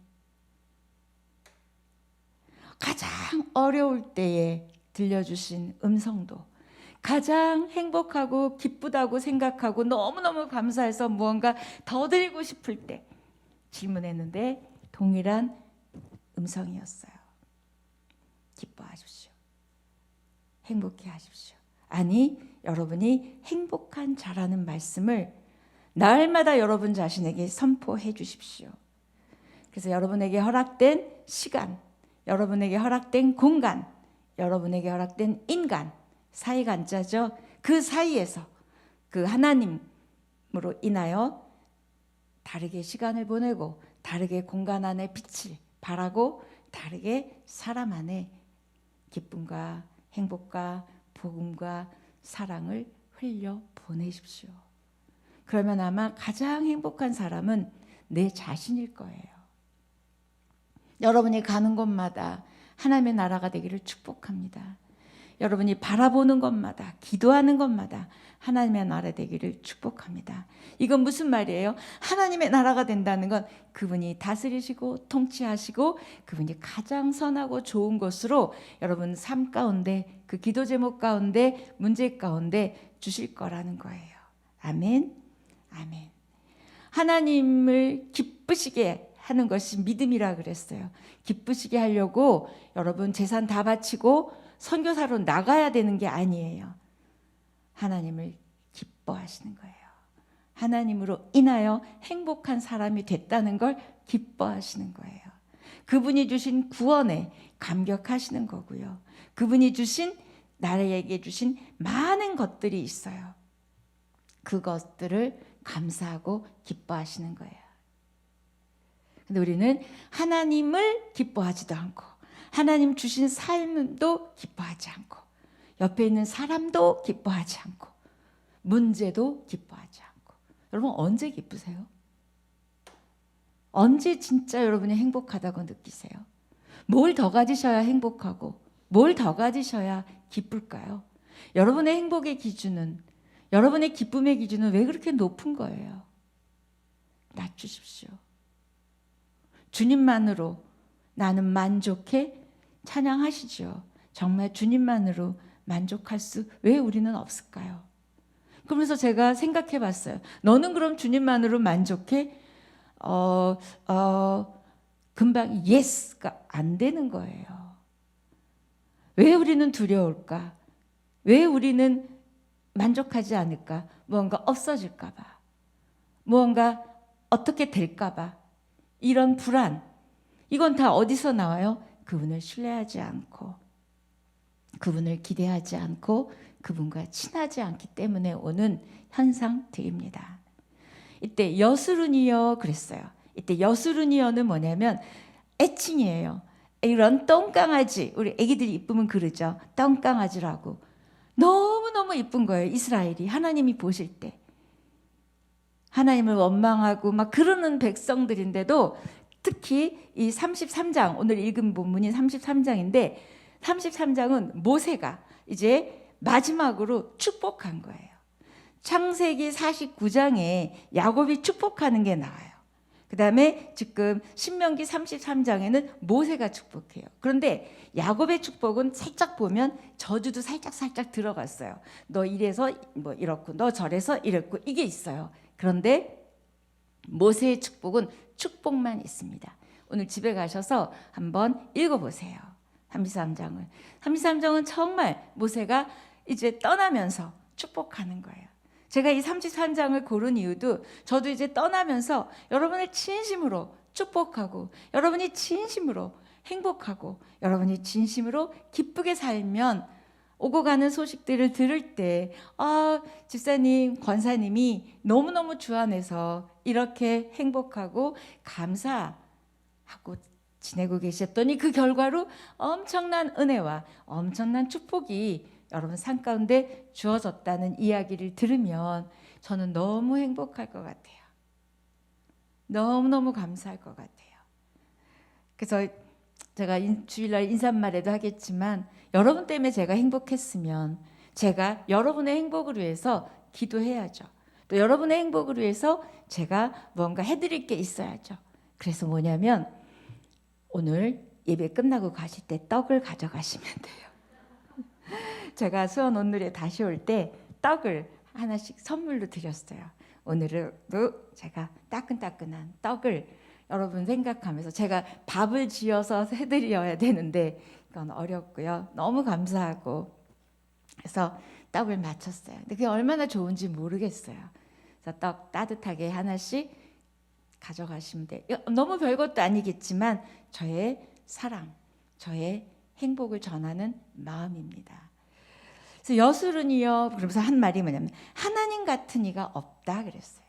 가장 어려울 때에 들려주신 음성도 가장 행복하고 기쁘다고 생각하고 너무너무 감사해서 무언가 더 드리고 싶을 때 질문했는데 동일한 음성이었어요. 기뻐하십시오. 행복해 하십시오. 아니, 여러분이 행복한 자라는 말씀을 날마다 여러분 자신에게 선포해 주십시오. 그래서 여러분에게 허락된 시간, 여러분에게 허락된 공간, 여러분에게 허락된 인간, 사이간자죠. 그 사이에서 그 하나님으로 인하여 다르게 시간을 보내고 다르게 공간 안에 빛을 발하고 다르게 사람 안에 기쁨과 행복과 복음과 사랑을 흘려 보내십시오. 그러면 아마 가장 행복한 사람은 내 자신일 거예요. 여러분이 가는 곳마다 하나님의 나라가 되기를 축복합니다. 여러분이 바라보는 것마다 기도하는 것마다 하나님의 나라 되기를 축복합니다. 이건 무슨 말이에요? 하나님의 나라가 된다는 건 그분이 다스리시고 통치하시고 그분이 가장 선하고 좋은 것으로 여러분 삶 가운데 그 기도 제목 가운데 문제 가운데 주실 거라는 거예요. 아멘. 아멘. 하나님을 기쁘시게 하는 것이 믿음이라 그랬어요. 기쁘시게 하려고 여러분 재산 다 바치고 선교사로 나가야 되는 게 아니에요. 하나님을 기뻐하시는 거예요. 하나님으로 인하여 행복한 사람이 됐다는 걸 기뻐하시는 거예요. 그분이 주신 구원에 감격하시는 거고요. 그분이 주신 나에게 주신 많은 것들이 있어요. 그것들을 감사하고 기뻐하시는 거예요. 근데 우리는 하나님을 기뻐하지도 않고 하나님 주신 삶도 기뻐하지 않고 옆에 있는 사람도 기뻐하지 않고 문제도 기뻐하지 않고 여러분 언제 기쁘세요? 언제 진짜 여러분이 행복하다고 느끼세요? 뭘 더 가지셔야 행복하고 뭘 더 가지셔야 기쁠까요? 여러분의 행복의 기준은, 여러분의 기쁨의 기준은 왜 그렇게 높은 거예요? 낮추십시오. 주님만으로 나는 만족해? 찬양하시죠. 정말 주님만으로 만족할 수 왜 우리는 없을까요? 그러면서 제가 생각해 봤어요. 너는 그럼 주님만으로 만족해? 금방 예스가 안 되는 거예요. 왜 우리는 두려울까? 왜 우리는 만족하지 않을까? 무언가 없어질까 봐. 무언가 어떻게 될까 봐. 이런 불안. 이건 다 어디서 나와요? 그분을 신뢰하지 않고, 그분을 기대하지 않고, 그분과 친하지 않기 때문에 오는 현상들입니다. 이때 여수르니여 그랬어요. 이때 여수르니여는 뭐냐면 애칭이에요. 이런 똥강아지, 우리 애기들이 이쁘면 그러죠. 똥강아지라고. 너무너무 이쁜 거예요. 이스라엘이 하나님이 보실 때. 하나님을 원망하고 막 그러는 백성들인데도 특히 이 33장, 오늘 읽은 본문이 33장인데 33장은 모세가 이제 마지막으로 축복한 거예요. 창세기 49장에 야곱이 축복하는 게 나와요. 그 다음에 지금 신명기 33장에는 모세가 축복해요. 그런데 야곱의 축복은 살짝 보면 저주도 살짝 들어갔어요. 너 이래서 뭐 이렇고 너 저래서 이랬고 이게 있어요. 그런데 모세의 축복은 축복만 있습니다. 오늘 집에 가셔서 한번 읽어보세요. 33장을. 33장은 정말 모세가 이제 떠나면서 축복하는 거예요. 제가 이 33장을 고른 이유도 저도 이제 떠나면서 여러분을 진심으로 축복하고 여러분이 진심으로 행복하고 여러분이 진심으로 기쁘게 살면 오고 가는 소식들을 들을 때 집사님, 권사님이 너무너무 주 안에서 이렇게 행복하고 감사하고 지내고 계셨더니 그 결과로 엄청난 은혜와 엄청난 축복이 여러분 삶 가운데 주어졌다는 이야기를 들으면 저는 너무 행복할 것 같아요. 너무너무 감사할 것 같아요. 그래서 제가 주일날 인사말에도 하겠지만 여러분 때문에 제가 행복했으면 제가 여러분의 행복을 위해서 기도해야죠. 또 여러분의 행복을 위해서 제가 뭔가 해드릴 게 있어야죠. 그래서 뭐냐면 오늘 예배 끝나고 가실 때 떡을 가져가시면 돼요. 제가 수원 온누리에 다시 올 때 떡을 하나씩 선물로 드렸어요. 오늘도 제가 따끈따끈한 떡을 여러분 생각하면서 제가 밥을 지어서 해드려야 되는데 이건 어렵고요. 너무 감사하고 그래서 떡을 맞췄어요. 근데 그게 얼마나 좋은지 모르겠어요. 그래서 떡 따뜻하게 하나씩 가져가시면 돼요. 너무 별것도 아니겠지만 저의 사랑, 저의 행복을 전하는 마음입니다. 그래서 여수르니여 그러면서 한 말이 뭐냐면 하나님 같은 이가 없다 그랬어요.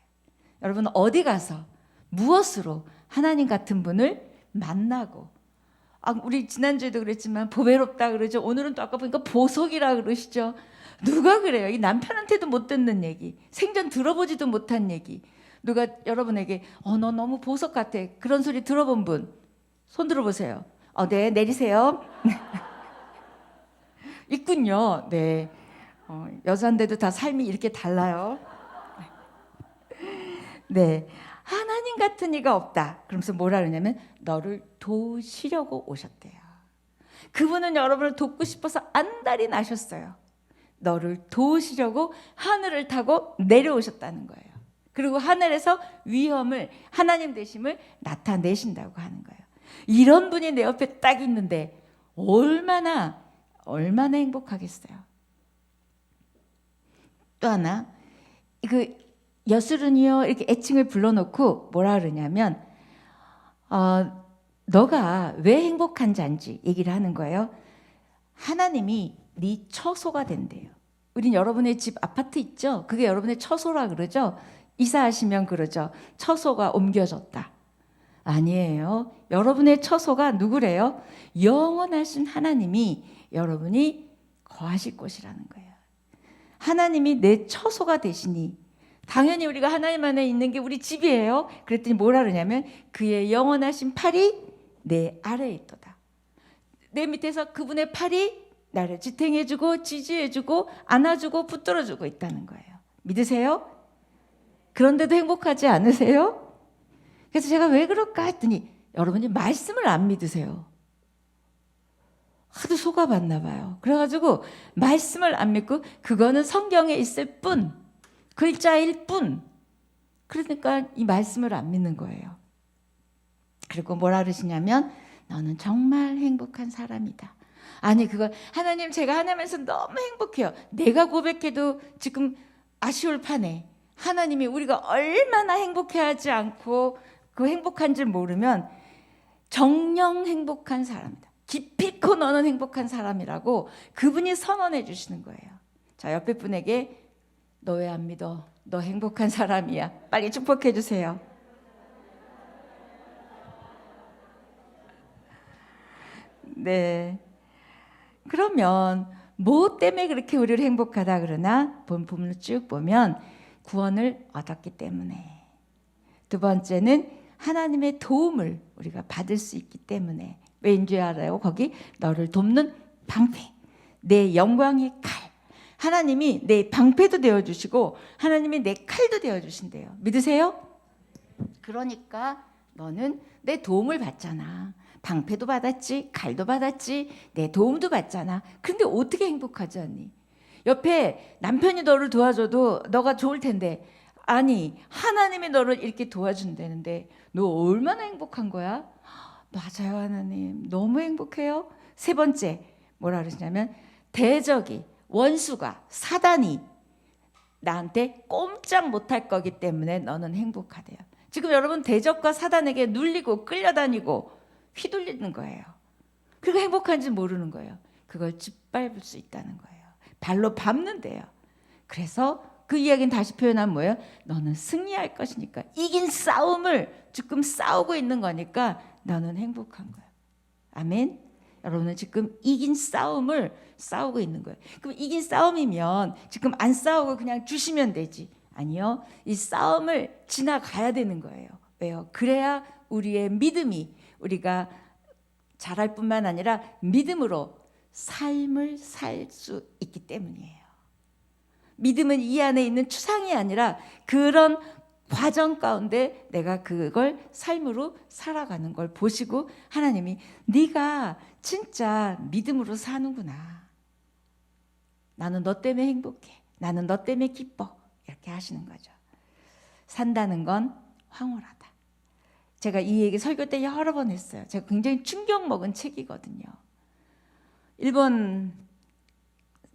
여러분 어디 가서 무엇으로 하나님 같은 분을 만나고 우리 지난주에도 그랬지만 보배롭다 그러죠. 오늘은 또 아까 보니까 보석이라 그러시죠. 누가 그래요? 이 남편한테도 못 듣는 얘기, 생전 들어보지도 못한 얘기. 누가 여러분에게 너 너무 보석 같아 그런 소리 들어본 분 손 들어보세요. 네, 내리세요. 있군요. 네, 여자인데도 다 삶이 이렇게 달라요. 네, 하나님 같은 이가 없다. 그러면서 뭐라 그러냐면 너를 도우시려고 오셨대요. 그분은 여러분을 돕고 싶어서 안달이 나셨어요. 너를 도우시려고 하늘을 타고 내려오셨다는 거예요. 그리고 하늘에서 위엄을 하나님 되심을 나타내신다고 하는 거예요. 이런 분이 내 옆에 딱 있는데 얼마나 행복하겠어요. 또 하나 그 여수르니여 이렇게 애칭을 불러놓고 뭐라 그러냐면 너가 왜 행복한 자인지 얘기를 하는 거예요. 하나님이 네 처소가 된대요. 우린 여러분의 집 아파트 있죠? 그게 여러분의 처소라 그러죠? 이사하시면 그러죠. 처소가 옮겨졌다. 아니에요. 여러분의 처소가 누구래요? 영원하신 하나님이 여러분이 거하실 곳이라는 거예요. 하나님이 내 처소가 되시니 당연히 우리가 하나님 안에 있는 게 우리 집이에요. 그랬더니 뭐라 그러냐면 그의 영원하신 팔이 내 아래에 있도다. 내 밑에서 그분의 팔이 나를 지탱해주고 지지해주고 안아주고 붙들어주고 있다는 거예요. 믿으세요? 그런데도 행복하지 않으세요? 그래서 제가 왜 그럴까 했더니 여러분이 말씀을 안 믿으세요. 하도 속아봤나 봐요. 그래가지고 말씀을 안 믿고 그거는 성경에 있을 뿐, 글자일 뿐. 그러니까 이 말씀을 안 믿는 거예요. 그리고 뭐라 그러시냐면 너는 정말 행복한 사람이다. 아니 그거 하나님 제가 하나님에서 너무 행복해요. 내가 고백해도 지금 아쉬울 판에 하나님이 우리가 얼마나 행복해하지 않고 그 행복한 줄 모르면 정령 행복한 사람이다. 기필코 너는 행복한 사람이라고 그분이 선언해 주시는 거예요. 자, 옆에 분에게 너 왜 안 믿어? 너 행복한 사람이야. 빨리 축복해 주세요. 네. 그러면 뭐 때문에 그렇게 우리를 행복하다 그러나 본문을 쭉 보면 구원을 얻었기 때문에, 두 번째는 하나님의 도움을 우리가 받을 수 있기 때문에. 왠지 알아요? 거기 너를 돕는 방패, 내 영광의 칼. 하나님이 내 방패도 되어주시고 하나님이 내 칼도 되어주신대요. 믿으세요? 그러니까 너는 내 도움을 받잖아. 방패도 받았지, 칼도 받았지, 내 도움도 받잖아. 그런데 어떻게 행복하지 않니? 옆에 남편이 너를 도와줘도 너가 좋을 텐데, 아니 하나님이 너를 이렇게 도와준다는데 너 얼마나 행복한 거야? 맞아요, 하나님 너무 행복해요. 세 번째 뭐라 그러시냐면 대적이, 원수가, 사단이 나한테 꼼짝 못할 거기 때문에 너는 행복하대요. 지금 여러분 대적과 사단에게 눌리고 끌려다니고 휘둘리는 거예요. 그리고 행복한지 모르는 거예요. 그걸 짓밟을 수 있다는 거예요. 발로 밟는데요. 그래서 그 이야기는 다시 표현하면 뭐예요? 너는 승리할 것이니까, 이긴 싸움을 지금 싸우고 있는 거니까 너는 행복한 거예요. 아멘. 여러분은 지금 이긴 싸움을 싸우고 있는 거예요. 그럼 이긴 싸움이면 지금 안 싸우고 그냥 주시면 되지. 아니요. 이 싸움을 지나가야 되는 거예요. 왜요? 그래야 우리의 믿음이, 우리가 잘할 뿐만 아니라 믿음으로 삶을 살 수 있기 때문이에요. 믿음은 이 안에 있는 추상이 아니라 그런 과정 가운데 내가 그걸 삶으로 살아가는 걸 보시고 하나님이 네가 진짜 믿음으로 사는구나. 나는 너 때문에 행복해. 나는 너 때문에 기뻐. 이렇게 하시는 거죠. 산다는 건 황홀하다. 제가 이 얘기 설교 때 여러 번 했어요. 제가 굉장히 충격 먹은 책이거든요. 일본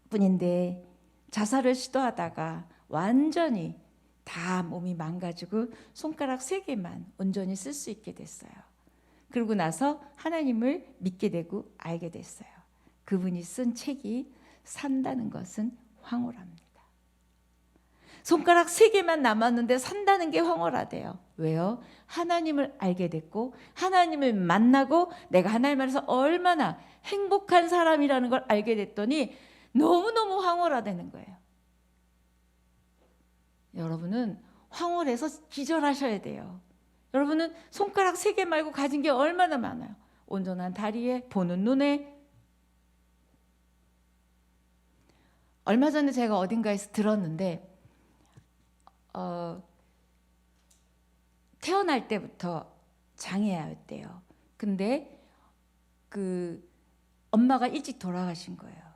분인데 자살을 시도하다가 완전히 다 몸이 망가지고 손가락 3개만 온전히 쓸 수 있게 됐어요. 그러고 나서 하나님을 믿게 되고 알게 됐어요. 그분이 쓴 책이 산다는 것은 황홀합니다. 손가락 3개만 남았는데 산다는 게 황홀하대요. 왜요? 하나님을 알게 됐고 하나님을 만나고 내가 하나님 안에서 얼마나 행복한 사람이라는 걸 알게 됐더니 너무너무 황홀하다는 거예요. 여러분은 황홀해서 기절하셔야 돼요. 여러분은 손가락 3개 말고 가진 게 얼마나 많아요. 온전한 다리에, 보는 눈에. 얼마 전에 제가 어딘가에서 들었는데 태어날 때부터 장애였대요. 근데 그 엄마가 일찍 돌아가신 거예요.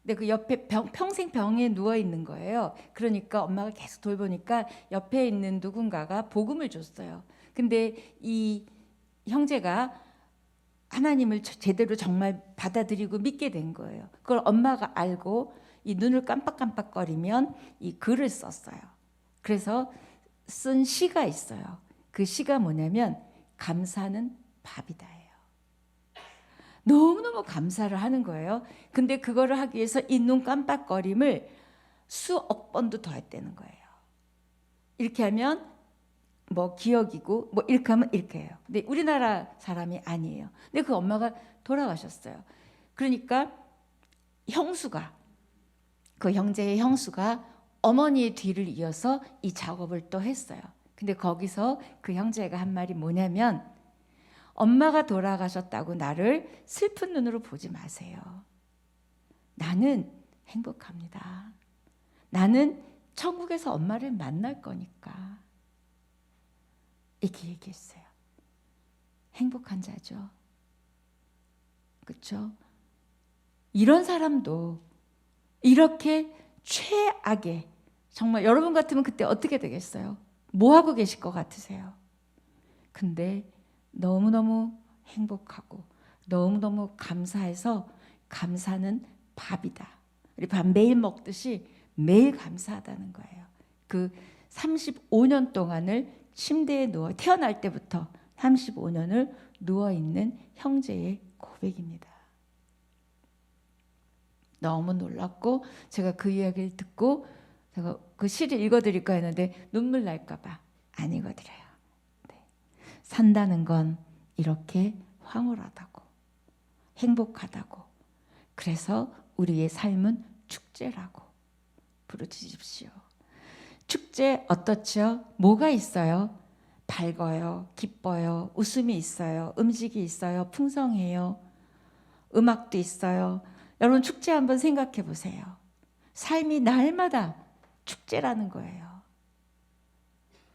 근데 그 옆에 평생 병에 누워 있는 거예요. 그러니까 엄마가 계속 돌보니까 옆에 있는 누군가가 복음을 줬어요. 근데 이 형제가 하나님을 제대로 정말 받아들이고 믿게 된 거예요. 그걸 엄마가 알고 이 눈을 깜빡깜빡거리면 이 글을 썼어요. 그래서 쓴 시가 있어요. 그 시가 뭐냐면 감사는 밥이다예요. 너무너무 감사를 하는 거예요. 근데 그거를 하기 위해서 이 눈 깜빡거림을 수억 번도 더 했다는 거예요. 이렇게 하면 뭐 기억이고 뭐 이렇게 하면 이렇게 해요. 근데 우리나라 사람이 아니에요. 근데 그 엄마가 돌아가셨어요. 그러니까 형수가, 그 형제의 형수가 어머니의 뒤를 이어서 이 작업을 또 했어요. 근데 거기서 그 형제가 한 말이 뭐냐면 엄마가 돌아가셨다고 나를 슬픈 눈으로 보지 마세요. 나는 행복합니다. 나는 천국에서 엄마를 만날 거니까. 이렇게 얘기했어요. 행복한 자죠. 그렇죠? 이런 사람도 이렇게 최악의, 정말 여러분 같으면 그때 어떻게 되겠어요? 뭐 하고 계실 것 같으세요? 근데 너무너무 행복하고 너무너무 감사해서, 감사는 밥이다. 우리 밥 매일 먹듯이 매일 감사하다는 거예요. 그 35년 동안을 침대에 누워, 태어날 때부터 35년을 누워있는 형제의 고백입니다. 너무 놀랐고, 제가 그 이야기를 듣고 제가 그 시를 읽어드릴까 했는데 눈물 날까 봐 안 읽어드려요. 네. 산다는 건 이렇게 황홀하다고, 행복하다고, 그래서 우리의 삶은 축제라고 부르짖으십시오. 축제 어떻죠? 뭐가 있어요? 밝아요, 기뻐요, 웃음이 있어요, 음식이 있어요, 풍성해요, 음악도 있어요. 여러분 축제 한번 생각해 보세요. 삶이 날마다 축제라는 거예요.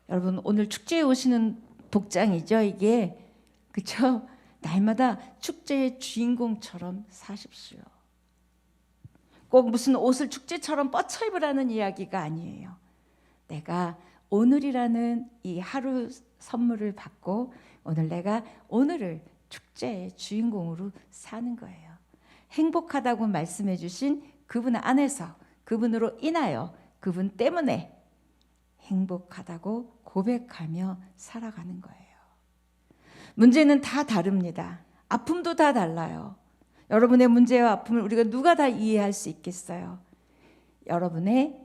여러분 오늘 축제에 오시는 복장이죠, 이게. 그렇죠? 날마다 축제의 주인공처럼 사십시오. 꼭 무슨 옷을 축제처럼 뻗쳐 입으라는 이야기가 아니에요. 내가 오늘이라는 이 하루 선물을 받고 오늘 내가 오늘을 축제의 주인공으로 사는 거예요. 행복하다고 말씀해 주신 그분 안에서, 그분으로 인하여, 그분 때문에 행복하다고 고백하며 살아가는 거예요. 문제는 다 다릅니다. 아픔도 다 달라요. 여러분의 문제와 아픔을 우리가 누가 다 이해할 수 있겠어요? 여러분의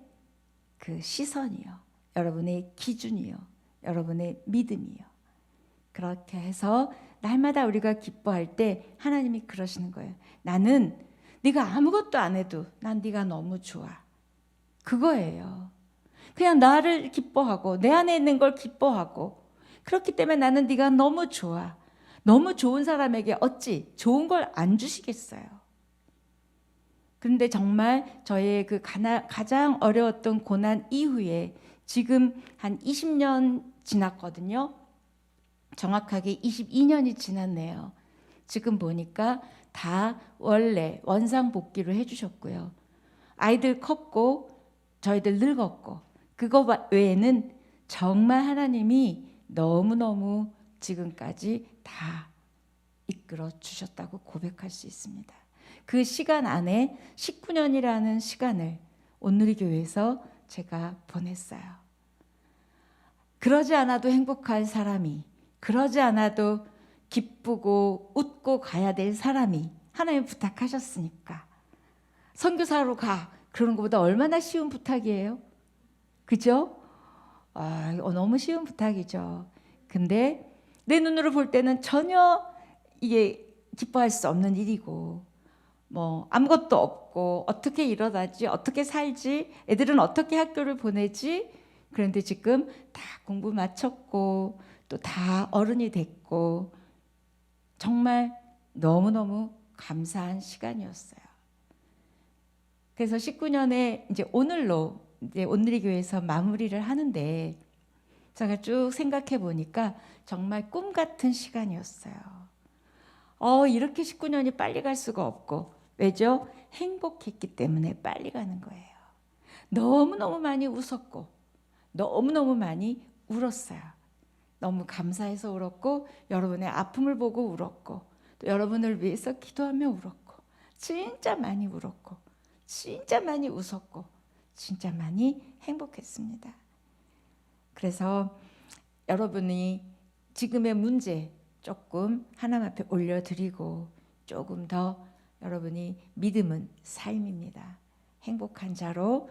그 시선이요, 여러분의 기준이요, 여러분의 믿음이요. 그렇게 해서 날마다 우리가 기뻐할 때 하나님이 그러시는 거예요. 나는 네가 아무것도 안 해도 난 네가 너무 좋아. 그거예요. 그냥 나를 기뻐하고 내 안에 있는 걸 기뻐하고, 그렇기 때문에 나는 네가 너무 좋아. 너무 좋은 사람에게 어찌 좋은 걸 안 주시겠어요? 그런데 정말 저의 그 가장 어려웠던 고난 이후에 지금 한 20년 지났거든요. 정확하게 22년이 지났네요. 지금 보니까 다 원래 원상복귀를 해주셨고요. 아이들 컸고 저희들 늙었고, 그거 외에는 정말 하나님이 너무너무 지금까지 다 이끌어 주셨다고 고백할 수 있습니다. 그 시간 안에 19년이라는 시간을 온누리교회에서 제가 보냈어요. 그러지 않아도 행복할 사람이, 그러지 않아도 기쁘고 웃고 가야 될 사람이 하나님 부탁하셨으니까 선교사로 가, 그러는 것보다 얼마나 쉬운 부탁이에요. 그죠? 너무 쉬운 부탁이죠. 근데 내 눈으로 볼 때는 전혀 이게 기뻐할 수 없는 일이고, 뭐 아무것도 없고 어떻게 일어나지, 어떻게 살지, 애들은 어떻게 학교를 보내지. 그런데 지금 다 공부 마쳤고 또 다 어른이 됐고 정말 너무너무 감사한 시간이었어요. 그래서 19년에 이제 오늘로 이제 온누리교회에서 마무리를 하는데, 제가 쭉 생각해 보니까 정말 꿈 같은 시간이었어요. 이렇게 19년이 빨리 갈 수가 없고, 왜죠? 행복했기 때문에 빨리 가는 거예요. 너무너무 많이 웃었고 너무너무 많이 울었어요. 너무 감사해서 울었고, 여러분의 아픔을 보고 울었고, 또 여러분을 위해서 기도하며 울었고, 진짜 많이 울었고, 진짜 많이 웃었고, 진짜 많이 행복했습니다. 그래서 여러분이 지금의 문제 조금 하나님 앞에 올려드리고, 조금 더 여러분이 믿음은 삶입니다. 행복한 자로,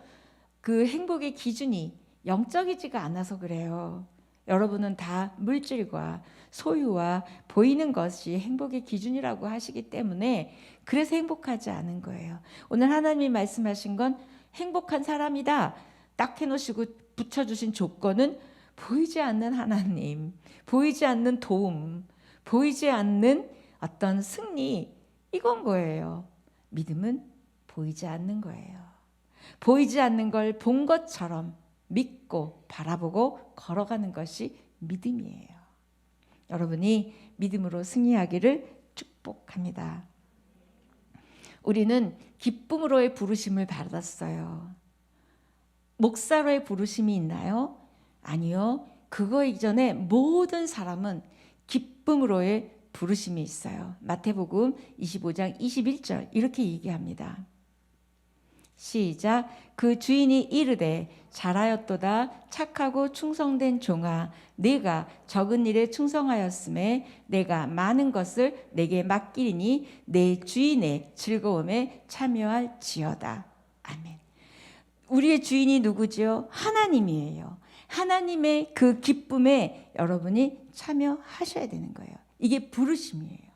그 행복의 기준이 영적이지가 않아서 그래요. 여러분은 다 물질과 소유와 보이는 것이 행복의 기준이라고 하시기 때문에 그래서 행복하지 않은 거예요. 오늘 하나님이 말씀하신 건 행복한 사람이다 딱 해놓으시고 붙여주신 조건은 보이지 않는 하나님, 보이지 않는 도움, 보이지 않는 어떤 승리, 이건 뭐예요? 믿음은 보이지 않는 거예요. 보이지 않는 걸 본 것처럼 믿고 바라보고 걸어가는 것이 믿음이에요. 여러분이 믿음으로 승리하기를 축복합니다. 우리는 기쁨으로의 부르심을 받았어요. 목사로의 부르심이 있나요? 아니요. 그거 이전에 모든 사람은 기쁨으로의 부르심이 있어요. 마태복음 25장 21절 이렇게 얘기합니다. 시작. 그 주인이 이르되 잘하였도다 착하고 충성된 종아 네가 적은 일에 충성하였음에 내가 많은 것을 내게 맡기리니 내 주인의 즐거움에 참여할지어다. 아멘. 우리의 주인이 누구지요? 하나님이에요. 하나님의 그 기쁨에 여러분이 참여하셔야 되는 거예요. 이게 부르심이에요.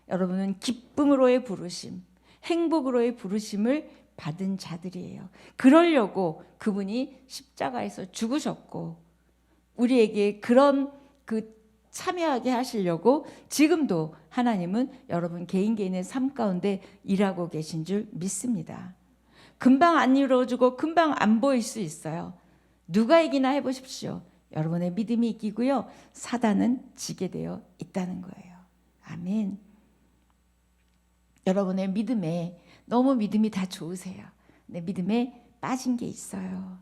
여러분은 기쁨으로의 부르심, 행복으로의 부르심을 받은 자들이에요. 그러려고 그분이 십자가에서 죽으셨고 우리에게 그런 그 참여하게 하시려고 지금도 하나님은 여러분 개인의 삶 가운데 일하고 계신 줄 믿습니다. 금방 안 이루어지고 금방 안 보일 수 있어요. 누가 이기나 해보십시오. 여러분의 믿음이 이기고요. 사단은 지게 되어 있다는 거예요. 아멘. 여러분의 믿음에 너무 믿음이 다 좋으세요. 근데 믿음에 빠진 게 있어요.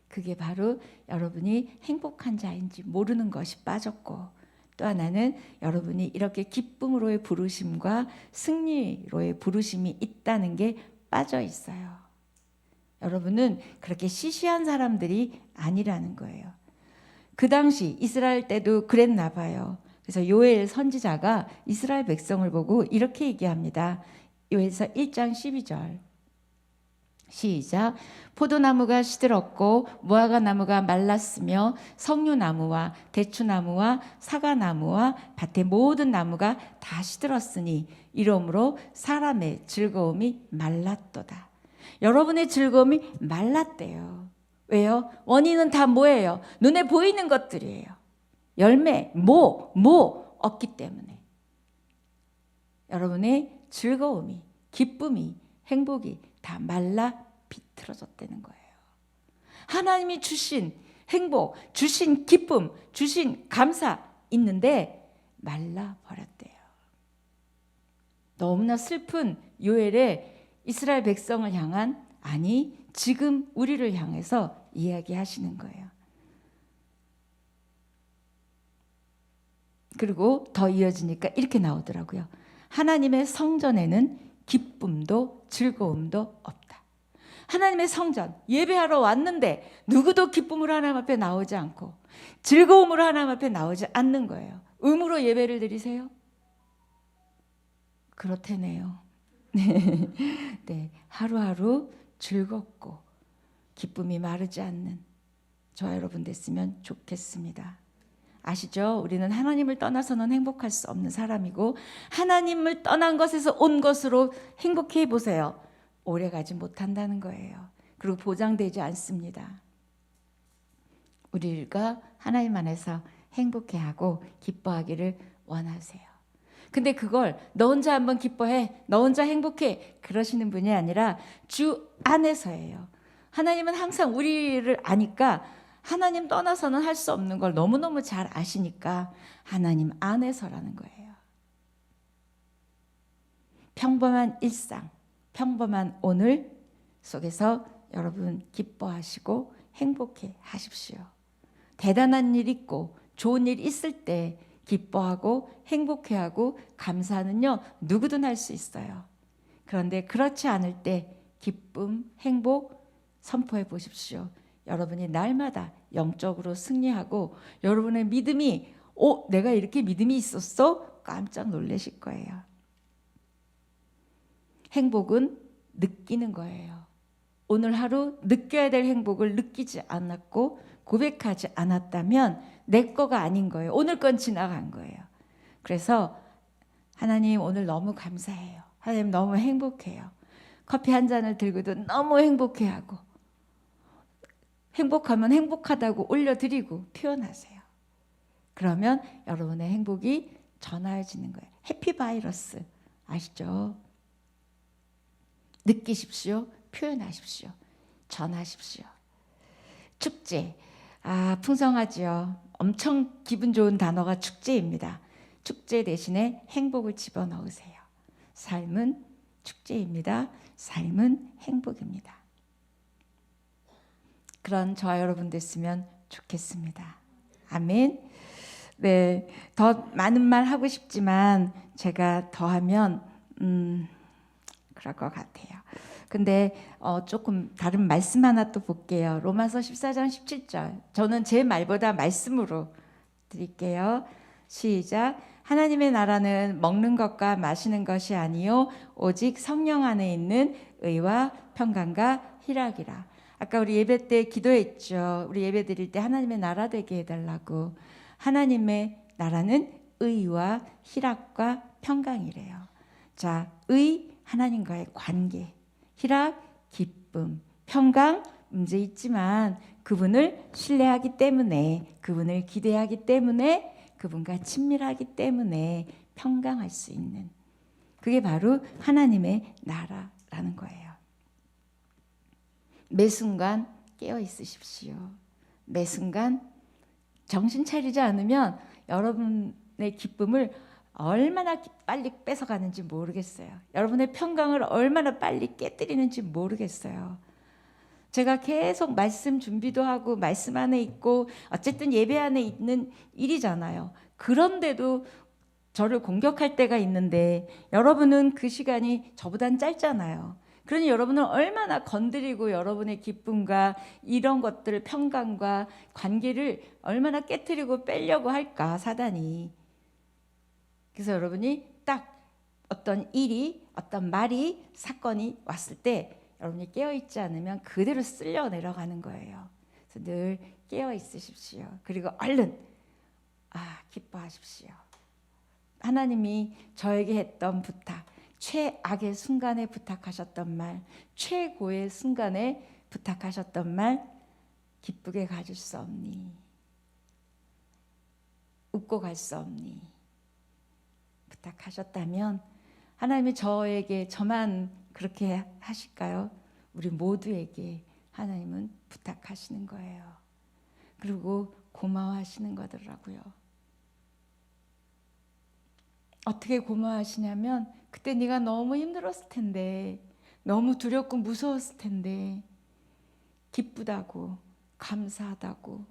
그게 바로 여러분이 행복한 자인지 모르는 것이 빠졌고 또 하나는 여러분이 이렇게 기쁨으로의 부르심과 승리로의 부르심이 있다는 게 빠져 있어요. 여러분은 그렇게 시시한 사람들이 아니라는 거예요. 그 당시 이스라엘 때도 그랬나 봐요. 그래서 요엘 선지자가 이스라엘 백성을 보고 이렇게 얘기합니다. 요엘서 1장 12절 시작. 포도나무가 시들었고 무화과 나무가 말랐으며 석류나무와 대추나무와 사과나무와 밭의 모든 나무가 다 시들었으니 이러므로 사람의 즐거움이 말랐도다. 여러분의 즐거움이 말랐대요. 왜요? 원인은 다 뭐예요? 눈에 보이는 것들이에요. 열매, 없기 때문에. 여러분의 즐거움이, 기쁨이, 행복이 다 말라 비틀어졌다는 거예요. 하나님이 주신 행복, 주신 기쁨, 주신 감사 있는데 말라 버렸대요. 너무나 슬픈 요엘의 이스라엘 백성을 향한, 아니 지금 우리를 향해서 이야기하시는 거예요. 그리고 더 이어지니까 이렇게 나오더라고요. 하나님의 성전에는 기쁨도 즐거움도 없다. 하나님의 성전 예배하러 왔는데 누구도 기쁨으로 하나님 앞에 나오지 않고 즐거움으로 하나님 앞에 나오지 않는 거예요. 음으로 예배를 드리세요? 그렇다네요. 네, 하루하루 즐겁고 기쁨이 마르지 않는 저와 여러분 됐으면 좋겠습니다. 아시죠? 우리는 하나님을 떠나서는 행복할 수 없는 사람이고 하나님을 떠난 것에서 온 것으로 행복해 보세요. 오래가지 못한다는 거예요. 그리고 보장되지 않습니다. 우리가 하나님 안에서 행복해하고 기뻐하기를 원하세요. 근데 그걸 너 혼자 한번 기뻐해, 너 혼자 행복해 그러시는 분이 아니라 주 안에서예요. 하나님은 항상 우리를 아니까 하나님 떠나서는 할 수 없는 걸 너무너무 잘 아시니까 하나님 안에서라는 거예요. 평범한 일상, 평범한 오늘 속에서 여러분 기뻐하시고 행복해 하십시오. 대단한 일 있고 좋은 일 있을 때 기뻐하고 행복해하고 감사는요 누구든 할 수 있어요. 그런데 그렇지 않을 때 기쁨, 행복 선포해 보십시오. 여러분이 날마다 영적으로 승리하고 여러분의 믿음이 내가 이렇게 믿음이 있었어? 깜짝 놀라실 거예요. 행복은 느끼는 거예요. 오늘 하루 느껴야 될 행복을 느끼지 않았고 고백하지 않았다면 내 거가 아닌 거예요. 오늘 건 지나간 거예요. 그래서 하나님 오늘 너무 감사해요. 하나님 너무 행복해요. 커피 한 잔을 들고도 너무 행복해하고 행복하면 행복하다고 올려드리고 표현하세요. 그러면 여러분의 행복이 전하여지는 거예요. 해피바이러스 아시죠? 느끼십시오. 표현하십시오. 전하십시오. 축제. 풍성하지요. 엄청 기분 좋은 단어가 축제입니다. 축제 대신에 행복을 집어넣으세요. 삶은 축제입니다. 삶은 행복입니다. 그런 저와 여러분 됐으면 좋겠습니다. 아멘. 네, 더 많은 말 하고 싶지만 제가 더 하면 그럴 것 같아요. 근데 조금 다른 말씀 하나 또 볼게요. 로마서 14장 17절. 저는 제 말보다 말씀으로 드릴게요. 시작. 하나님의 나라는 먹는 것과 마시는 것이 아니요 오직 성령 안에 있는 의와 평강과 희락이라. 아까 우리 예배 때 기도했죠. 우리 예배 드릴 때 하나님의 나라 되게 해달라고. 하나님의 나라는 의와 희락과 평강이래요. 자, 의, 하나님과의 관계, 희락, 기쁨, 평강, 문제 있지만 그분을 신뢰하기 때문에, 그분을 기대하기 때문에, 그분과 친밀하기 때문에 평강할 수 있는, 그게 바로 하나님의 나라라는 거예요. 매 순간 깨어 있으십시오. 매 순간 정신 차리지 않으면 여러분의 기쁨을 얼마나 빨리 뺏어가는지 모르겠어요. 여러분의 평강을 얼마나 빨리 깨뜨리는지 모르겠어요. 제가 계속 말씀 준비도 하고 말씀 안에 있고 어쨌든 예배 안에 있는 일이잖아요. 그런데도 저를 공격할 때가 있는데 여러분은 그 시간이 저보단 짧잖아요. 그러니 여러분은 얼마나 건드리고 여러분의 기쁨과 이런 것들, 평강과 관계를 얼마나 깨트리고 빼려고 할까, 사단이. 그래서 여러분이 딱 어떤 일이, 어떤 말이, 사건이 왔을 때 여러분이 깨어있지 않으면 그대로 쓸려 내려가는 거예요. 그래서 늘 깨어 있으십시오. 그리고 얼른 기뻐하십시오. 하나님이 저에게 했던 부탁, 최악의 순간에 부탁하셨던 말, 최고의 순간에 부탁하셨던 말, 기쁘게 가질 수 없니? 웃고 갈 수 없니? 부탁하셨다면 하나님이 저만 그렇게 하실까요? 우리 모두에게 하나님은 부탁하시는 거예요. 그리고 고마워하시는 거더라고요. 어떻게 고마워하시냐면 그때 네가 너무 힘들었을 텐데, 너무 두렵고 무서웠을 텐데 기쁘다고, 감사하다고,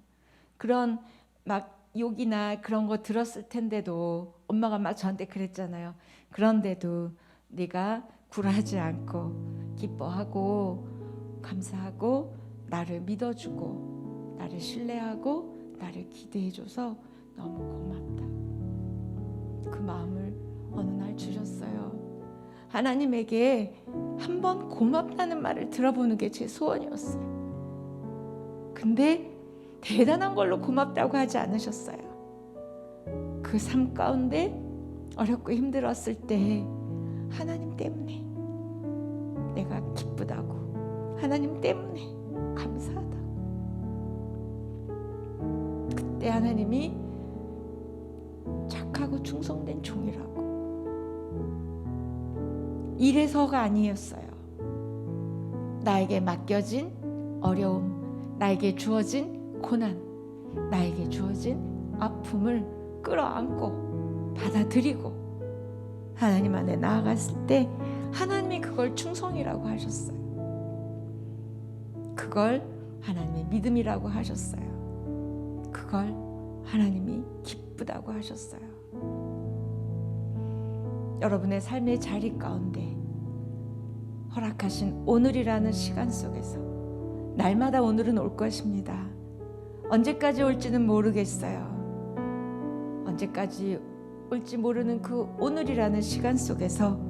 그런 막 욕이나 그런 거 들었을 텐데도 엄마가 막 저한테 그랬잖아요. 그런데도 네가 굴하지 않고 기뻐하고 감사하고 나를 믿어주고 나를 신뢰하고 나를 기대해줘서 너무 고맙다. 그 마음을 어느 날 주셨어요. 하나님에게 한번 고맙다는 말을 들어보는 게 제 소원이었어요. 근데 대단한 걸로 고맙다고 하지 않으셨어요. 그 삶 가운데 어렵고 힘들었을 때 하나님 때문에 내가 기쁘다고, 하나님 때문에 감사하다고. 그때 하나님이 착하고 충성된 종이라고. 이래서가 아니었어요. 나에게 맡겨진 어려움, 나에게 주어진 고난, 나에게 주어진 아픔을 끌어안고 받아들이고 하나님 안에 나아갔을 때 하나님이 그걸 충성이라고 하셨어요. 그걸 하나님의 믿음이라고 하셨어요. 그걸 하나님이 기쁘다고 하셨어요. 여러분의 삶의 자리 가운데 허락하신 오늘이라는 시간 속에서 날마다 오늘은 올 것입니다. 언제까지 올지는 모르겠어요. 언제까지 올지 모르는 그 오늘이라는 시간 속에서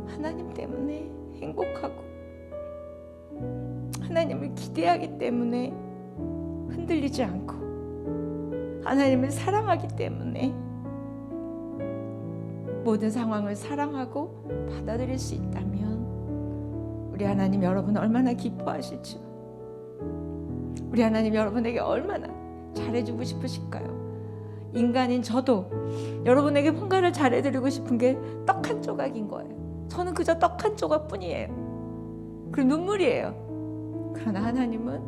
하나님 때문에 행복하고 하나님을 기대하기 때문에 흔들리지 않고 하나님을 사랑하기 때문에 모든 상황을 사랑하고 받아들일 수 있다면 우리 하나님 여러분 얼마나 기뻐하실지요. 우리 하나님 여러분에게 얼마나 잘해주고 싶으실까요? 인간인 저도 여러분에게 뭔가를 잘해드리고 싶은 게 떡 한 조각인 거예요. 저는 그저 떡 한 조각뿐이에요. 그리고 눈물이에요. 그러나 하나님은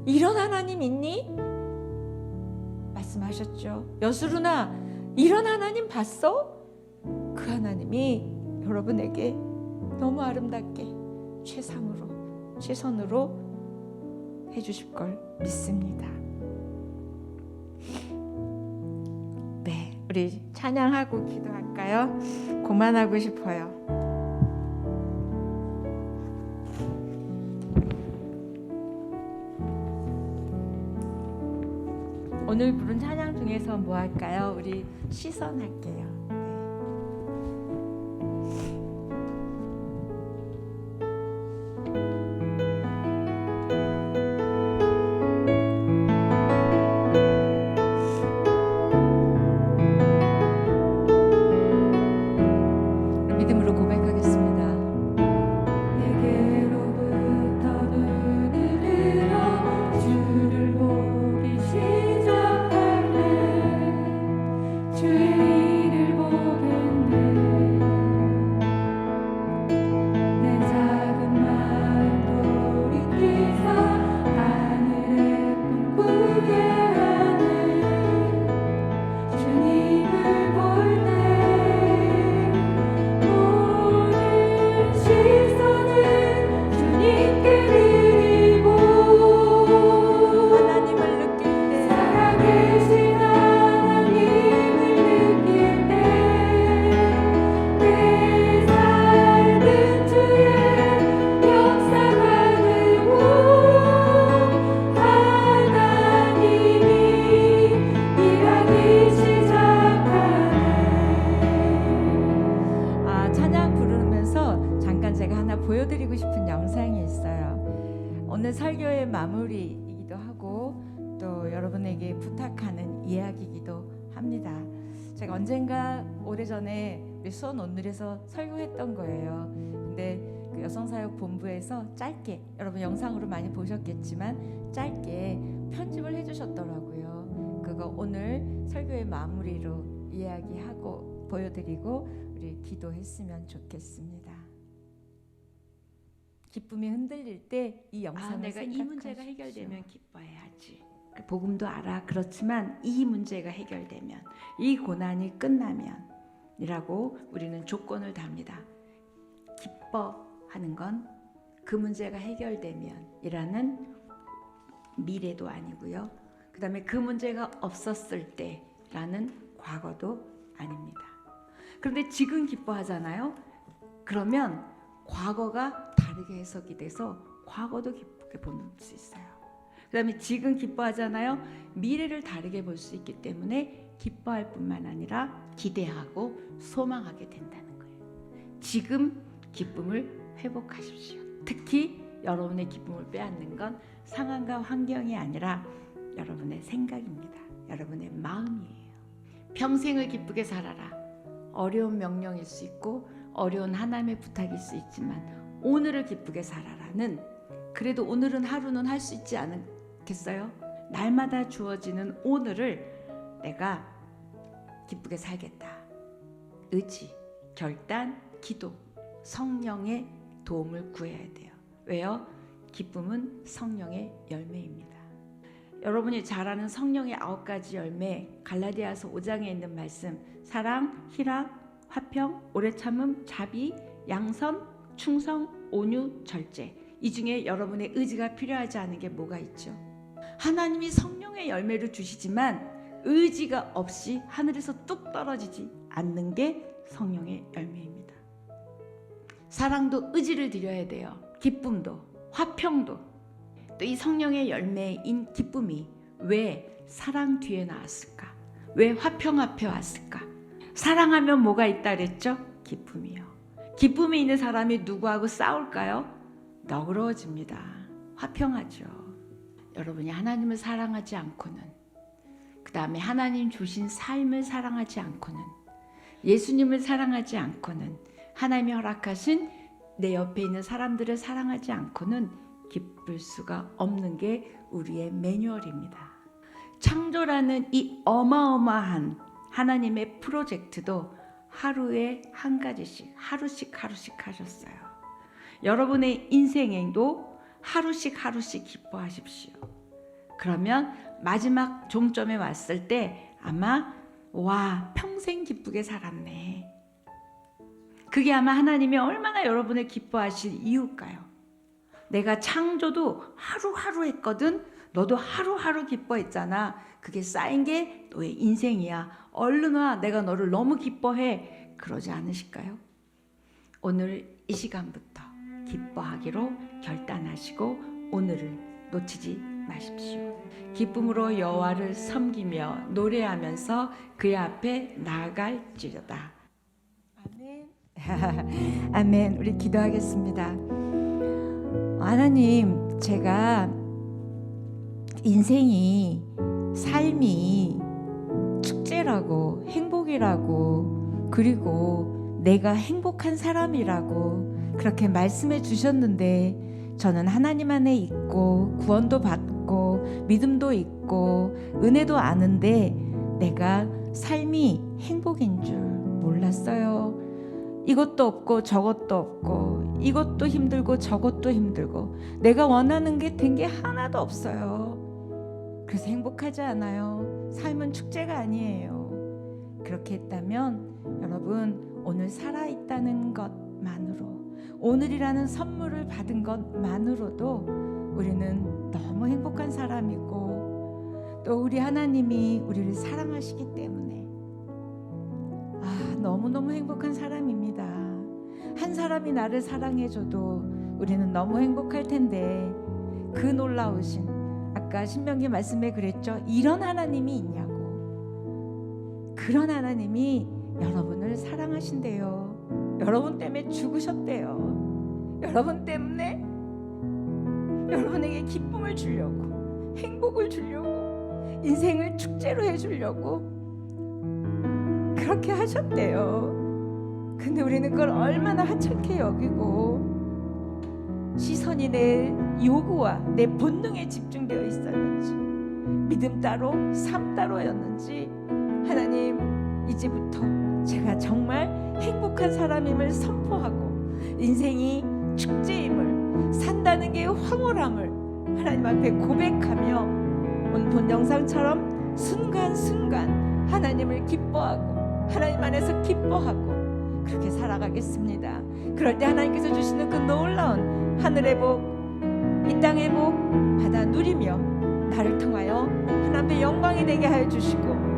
이런 하나님 있니? 말씀하셨죠. 여수루나 이런 하나님 봤어? 그 하나님이 여러분에게 너무 아름답게 최선으로 해주실 걸 믿습니다. 네, 우리 찬양하고 기도할까요? 그만하고 싶어요. 오늘 부른 찬양 중에서 뭐 할까요? 우리 시선 할게요. 믿음으로 고백하겠습니다. 내게로부터 눈을 들어 주를 보기 시작할 때 주의 일을 보겠네. 내 작은 마음 돌이키서 하늘에 꿈꾸게 하네. 주님을 볼 때 시선은 주님께 드리고 하나님을 느낄 때 살아계신 하나님을 느낄 때 내 삶은 주의 역사가 되고 하나님이 일하기 시작하네. 찬양 부르면서 잠깐 제가 하나 보여드리고 싶은 영상이 있어요. 오늘 설교의 마무리이기도 하고 또 여러분에게 부탁하는 이야기이기도 합니다. 제가 언젠가 오래전에 우리 수원 온누리에서 설교했던 거예요. 근데 그 여성사역본부에서 짧게, 여러분 영상으로 많이 보셨겠지만 짧게 편집을 해주셨더라고요. 그거 오늘 설교의 마무리로 이야기하고 보여드리고 우리 기도했으면 좋겠습니다. 기쁨이 흔들릴 때 이 영상을 내가 이 문제가 생각하십시오. 해결되면 기뻐해야지. 복음도 알아. 그렇지만 이 문제가 해결되면, 이 고난이 끝나면이라고 우리는 조건을 답니다. 기뻐하는 건 그 문제가 해결되면이라는 미래도 아니고요. 그 다음에 그 문제가 없었을 때라는 과거도 아닙니다. 그런데 지금 기뻐하잖아요. 그러면 과거가 다르게 해석이 돼서 과거도 기쁘게 볼 수 있어요. 그 다음에 지금 기뻐하잖아요. 미래를 다르게 볼 수 있기 때문에 기뻐할 뿐만 아니라 기대하고 소망하게 된다는 거예요. 지금 기쁨을 회복하십시오. 특히 여러분의 기쁨을 빼앗는 건 상황과 환경이 아니라 여러분의 생각입니다. 여러분의 마음이에요. 평생을 기쁘게 살아라. 어려운 명령일 수 있고 어려운 하나님의 부탁일 수 있지만 오늘을 기쁘게 살아라는, 그래도 오늘은 하루는 할 수 있지 않겠어요? 날마다 주어지는 오늘을 내가 기쁘게 살겠다. 의지, 결단, 기도, 성령의 도움을 구해야 돼요. 왜요? 기쁨은 성령의 열매입니다. 여러분이 잘 아는 성령의 9가지 열매, 갈라디아서 5장에 있는 말씀, 사랑, 희락, 화평, 오래 참음, 자비, 양선, 충성, 온유, 절제. 이 중에 여러분의 의지가 필요하지 않은 게 뭐가 있죠? 하나님이 성령의 열매를 주시지만 의지가 없이 하늘에서 뚝 떨어지지 않는 게 성령의 열매입니다. 사랑도 의지를 드려야 돼요. 기쁨도, 화평도. 또 이 성령의 열매인 기쁨이 왜 사랑 뒤에 나왔을까? 왜 화평 앞에 왔을까? 사랑하면 뭐가 있다 그랬죠? 기쁨이요. 기쁨이 있는 사람이 누구하고 싸울까요? 너그러워집니다. 화평하죠. 여러분이 하나님을 사랑하지 않고는, 그 다음에 하나님 주신 삶을 사랑하지 않고는, 예수님을 사랑하지 않고는, 하나님이 허락하신 내 옆에 있는 사람들을 사랑하지 않고는 기쁠 수가 없는 게 우리의 매뉴얼입니다. 창조라는 이 어마어마한 하나님의 프로젝트도 하루에 한 가지씩 하루씩 하셨어요. 여러분의 인생도 하루씩 기뻐하십시오. 그러면 마지막 종점에 왔을 때 아마 와, 평생 기쁘게 살았네. 그게 아마 하나님이 얼마나 여러분을 기뻐하실 이유일까요? 내가 창조도 하루하루 했거든. 너도 하루하루 기뻐했잖아. 그게 쌓인 게 너의 인생이야. 얼른 와, 내가 너를 너무 기뻐해. 그러지 않으실까요? 오늘 이 시간부터 기뻐하기로 결단하시고 오늘을 놓치지 마십시오. 기쁨으로 여호와를 섬기며 노래하면서 그의 앞에 나아갈지어다. 아멘. 아멘. 우리 기도하겠습니다. 하나님, 제가 인생이, 삶이 축제라고, 행복이라고, 그리고 내가 행복한 사람이라고 그렇게 말씀해 주셨는데 저는 하나님 안에 있고 구원도 받고 믿음도 있고 은혜도 아는데 내가 삶이 행복인 줄 몰랐어요. 이것도 없고 저것도 없고 이것도 힘들고 저것도 힘들고 내가 원하는 게 된 게 하나도 없어요. 그래서 행복하지 않아요. 삶은 축제가 아니에요. 그렇게 했다면 여러분, 오늘 살아있다는 것만으로, 오늘이라는 선물을 받은 것만으로도 우리는 너무 행복한 사람이고, 또 우리 하나님이 우리를 사랑하시기 때문에 너무너무 행복한 사람입니다. 한 사람이 나를 사랑해줘도 우리는 너무 행복할 텐데, 그 놀라우신, 아까 신명기 말씀에 그랬죠. 이런 하나님이 있냐고. 그런 하나님이 여러분을 사랑하신대요. 여러분 때문에 죽으셨대요. 여러분 때문에 여러분에게 기쁨을 주려고, 행복을 주려고, 인생을 축제로 해주려고 그렇게 하셨대요. 근데 우리는 그걸 얼마나 하찮게 여기고 시선이 내 요구와 내 본능에 집중되어 있었는지, 믿음 따로 삶 따로였는지, 하나님, 이제부터 제가 정말 행복한 사람임을 선포하고 인생이 축제임을, 산다는 게 황홀함을 하나님 앞에 고백하며 오늘 본 영상처럼 순간순간 하나님을 기뻐하고 하나님 안에서 기뻐하고 그렇게 살아가겠습니다. 그럴 때 하나님께서 주시는 그 놀라운 하늘의 복, 이 땅의 복 받아 누리며 나를 통하여 하나님의 영광이 되게 하여 주시고,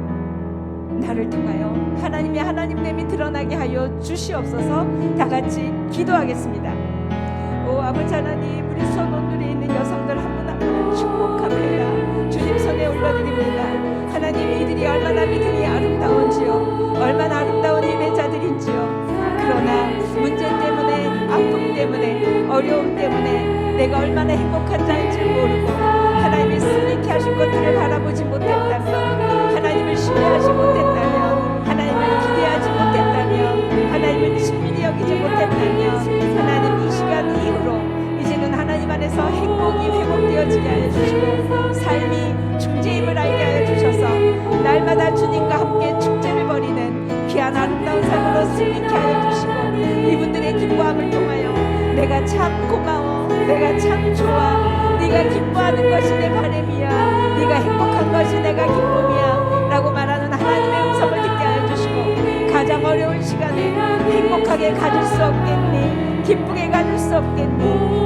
나를 통하여 하나님의 하나님됨이 드러나게 하여 주시옵소서. 다 같이 기도하겠습니다. 오 아버지 하나님, 우리 손 온누리에 있는 여성들 한 분 한 분을 축복합니다. 주님 손에 올려드립니다. 하나님, 이들이 얼마나 믿음이 아름다운지요, 얼마나 아름다운 예배자들인지요. 그러나 문제 때문에, 아픔 때문에, 어려움 때문에 내가 얼마나 행복한 자인 줄 모르고 하나님이 승리케 하실 것들을 바라보지 못했다면, 하나님을 신뢰하지 못했다면, 하나님을 기대하지 못했다면, 하나님을 친밀히 여기지 못했다면, 하나님 이 시간 이후로 이제는 하나님 안에서 행복이 회복되어지게 하여 주시고 삶이 축제임을 알게 하여 주셔서 날마다 주님과 함께 축제를 벌이는 귀한 아름다운 삶으로 승리케 하여 주시고, 이분들의 기뻐함을 통하여 내가 참 고마워, 내가 참 좋아, 네가 기뻐하는 것이 내 바람이야, 네가 행복한 것이 내가 기쁨이야 라고 말하는 하나님의 음성을 듣게 하여 주시고, 가장 어려운 시간에 행복하게 가질 수 없겠니, 기쁘게 가질 수 없겠니,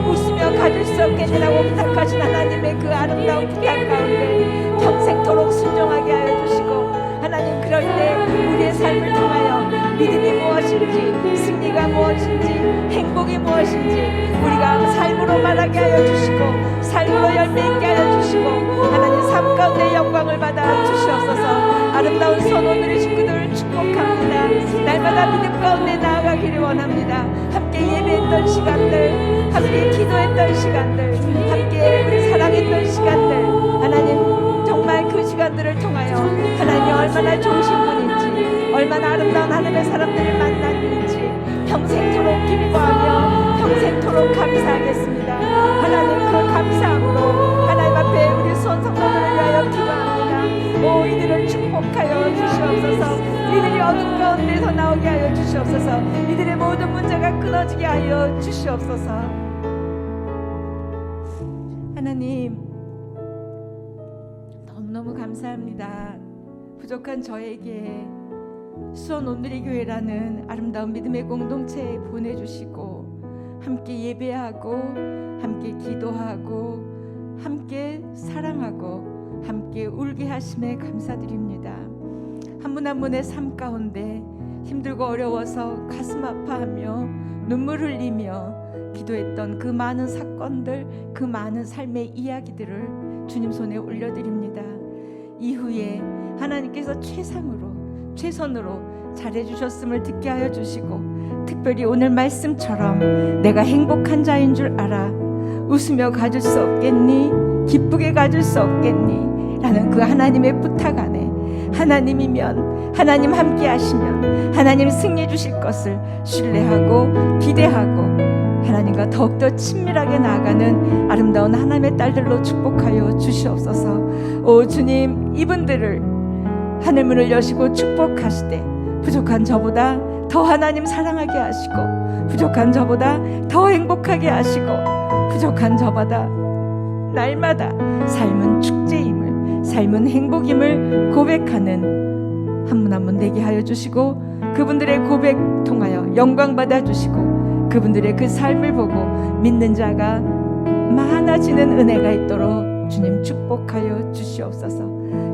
웃으며 가질 수 없겠니라고 부탁하신 하나님의 그 아름다운 부탁 가운데 평생토록 순종하게 하여 주시고, 하나님, 그럴 때 우리의 삶을 통하여 믿음이 무엇인지, 승리가 무엇인지, 행복이 무엇인지 우리가 삶으로 말하게 하여 주시고, 삶으로 열매 있게 하여 주시고, 하나님 삶 가운데 영광을 받아 주시옵소서. 아름다운 선원들의 식구들을 축복합니다. 날마다 믿음 가운데 나아가기를 원합니다. 함께 예배했던 시간들, 함께 기도했던 시간들, 함께 우리 사랑했던 시간들, 하나님 정말 그 시간들을 통하여 하나님이 얼마나 좋으신 분인지, 얼마나 아름다운 하나님의 사람들을 만났는지 평생토록 기뻐하며 평생토록 감사하겠습니다. 하나님, 그 감사함으로 하나님 앞에 우리 손 성도들을 위하여 기도합니다. 주시옵소서. 이들의 모든 문제가 끊어지게 하여 주시옵소서. 하나님, 너무너무 감사합니다. 부족한 저에게 수원 온누리 교회라는 아름다운 믿음의 공동체에 보내주시고 함께 예배하고 함께 기도하고 함께 사랑하고 함께 울게 하심에 감사드립니다. 한 분 한 분의 삶 가운데 힘들고 어려워서 가슴 아파하며 눈물 흘리며 기도했던 그 많은 사건들, 그 많은 삶의 이야기들을 주님 손에 올려드립니다. 이후에 하나님께서 최선으로 잘해주셨음을 듣게 하여 주시고, 특별히 오늘 말씀처럼 내가 행복한 자인 줄 알아, 웃으며 가질 수 없겠니? 기쁘게 가질 수 없겠니? 라는 그 하나님의 부탁 안에 하나님이면, 하나님 함께 하시면 하나님 승리해 주실 것을 신뢰하고 기대하고 하나님과 더욱더 친밀하게 나아가는 아름다운 하나님의 딸들로 축복하여 주시옵소서. 오 주님, 이분들을 하늘문을 여시고 축복하시되 부족한 저보다 더 하나님 사랑하게 하시고, 부족한 저보다 더 행복하게 하시고, 부족한 저보다 날마다 삶은 축제임을, 삶은 행복임을 고백하는 한 분 한 분 되게 하여 주시고, 그분들의 고백 통하여 영광 받아 주시고, 그분들의 그 삶을 보고 믿는 자가 많아지는 은혜가 있도록 주님 축복하여 주시옵소서.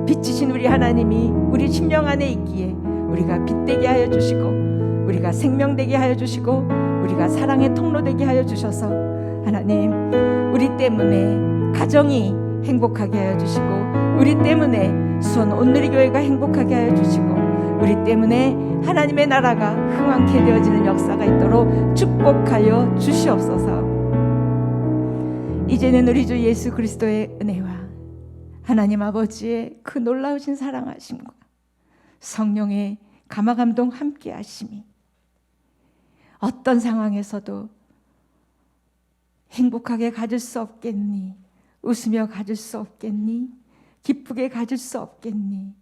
빛이신 우리 하나님이 우리 심령 안에 있기에 우리가 빛되게 하여 주시고, 우리가 생명되게 하여 주시고, 우리가 사랑의 통로 되게 하여 주셔서 하나님, 우리 때문에 가정이 행복하게 하여 주시고, 우리 때문에 수원 온누리교회가 행복하게 하여 주시고, 우리 때문에 하나님의 나라가 흥왕케 되어지는 역사가 있도록 축복하여 주시옵소서. 이제는 우리 주 예수 그리스도의 은혜와 하나님 아버지의 그 놀라우신 사랑하심과 성령의 감화감동 함께 하심이 어떤 상황에서도 행복하게 가질 수 없겠니? 웃으며 가질 수 없겠니? 기쁘게 가질 수 없겠니?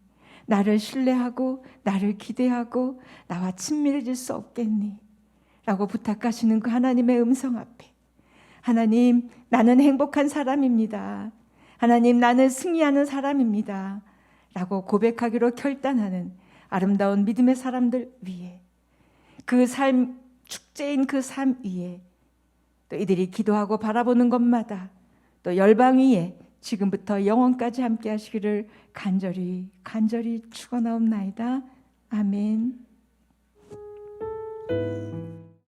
나를 신뢰하고 나를 기대하고 나와 친밀해질 수 없겠니? 라고 부탁하시는 그 하나님의 음성 앞에, 하나님, 나는 행복한 사람입니다. 하나님, 나는 승리하는 사람입니다. 라고 고백하기로 결단하는 아름다운 믿음의 사람들 위에, 그 삶, 축제인 그 삶 위에, 또 이들이 기도하고 바라보는 것마다 또 열방 위에 지금부터 영원까지 함께 하시기를 간절히 축원하옵나이다. 아멘.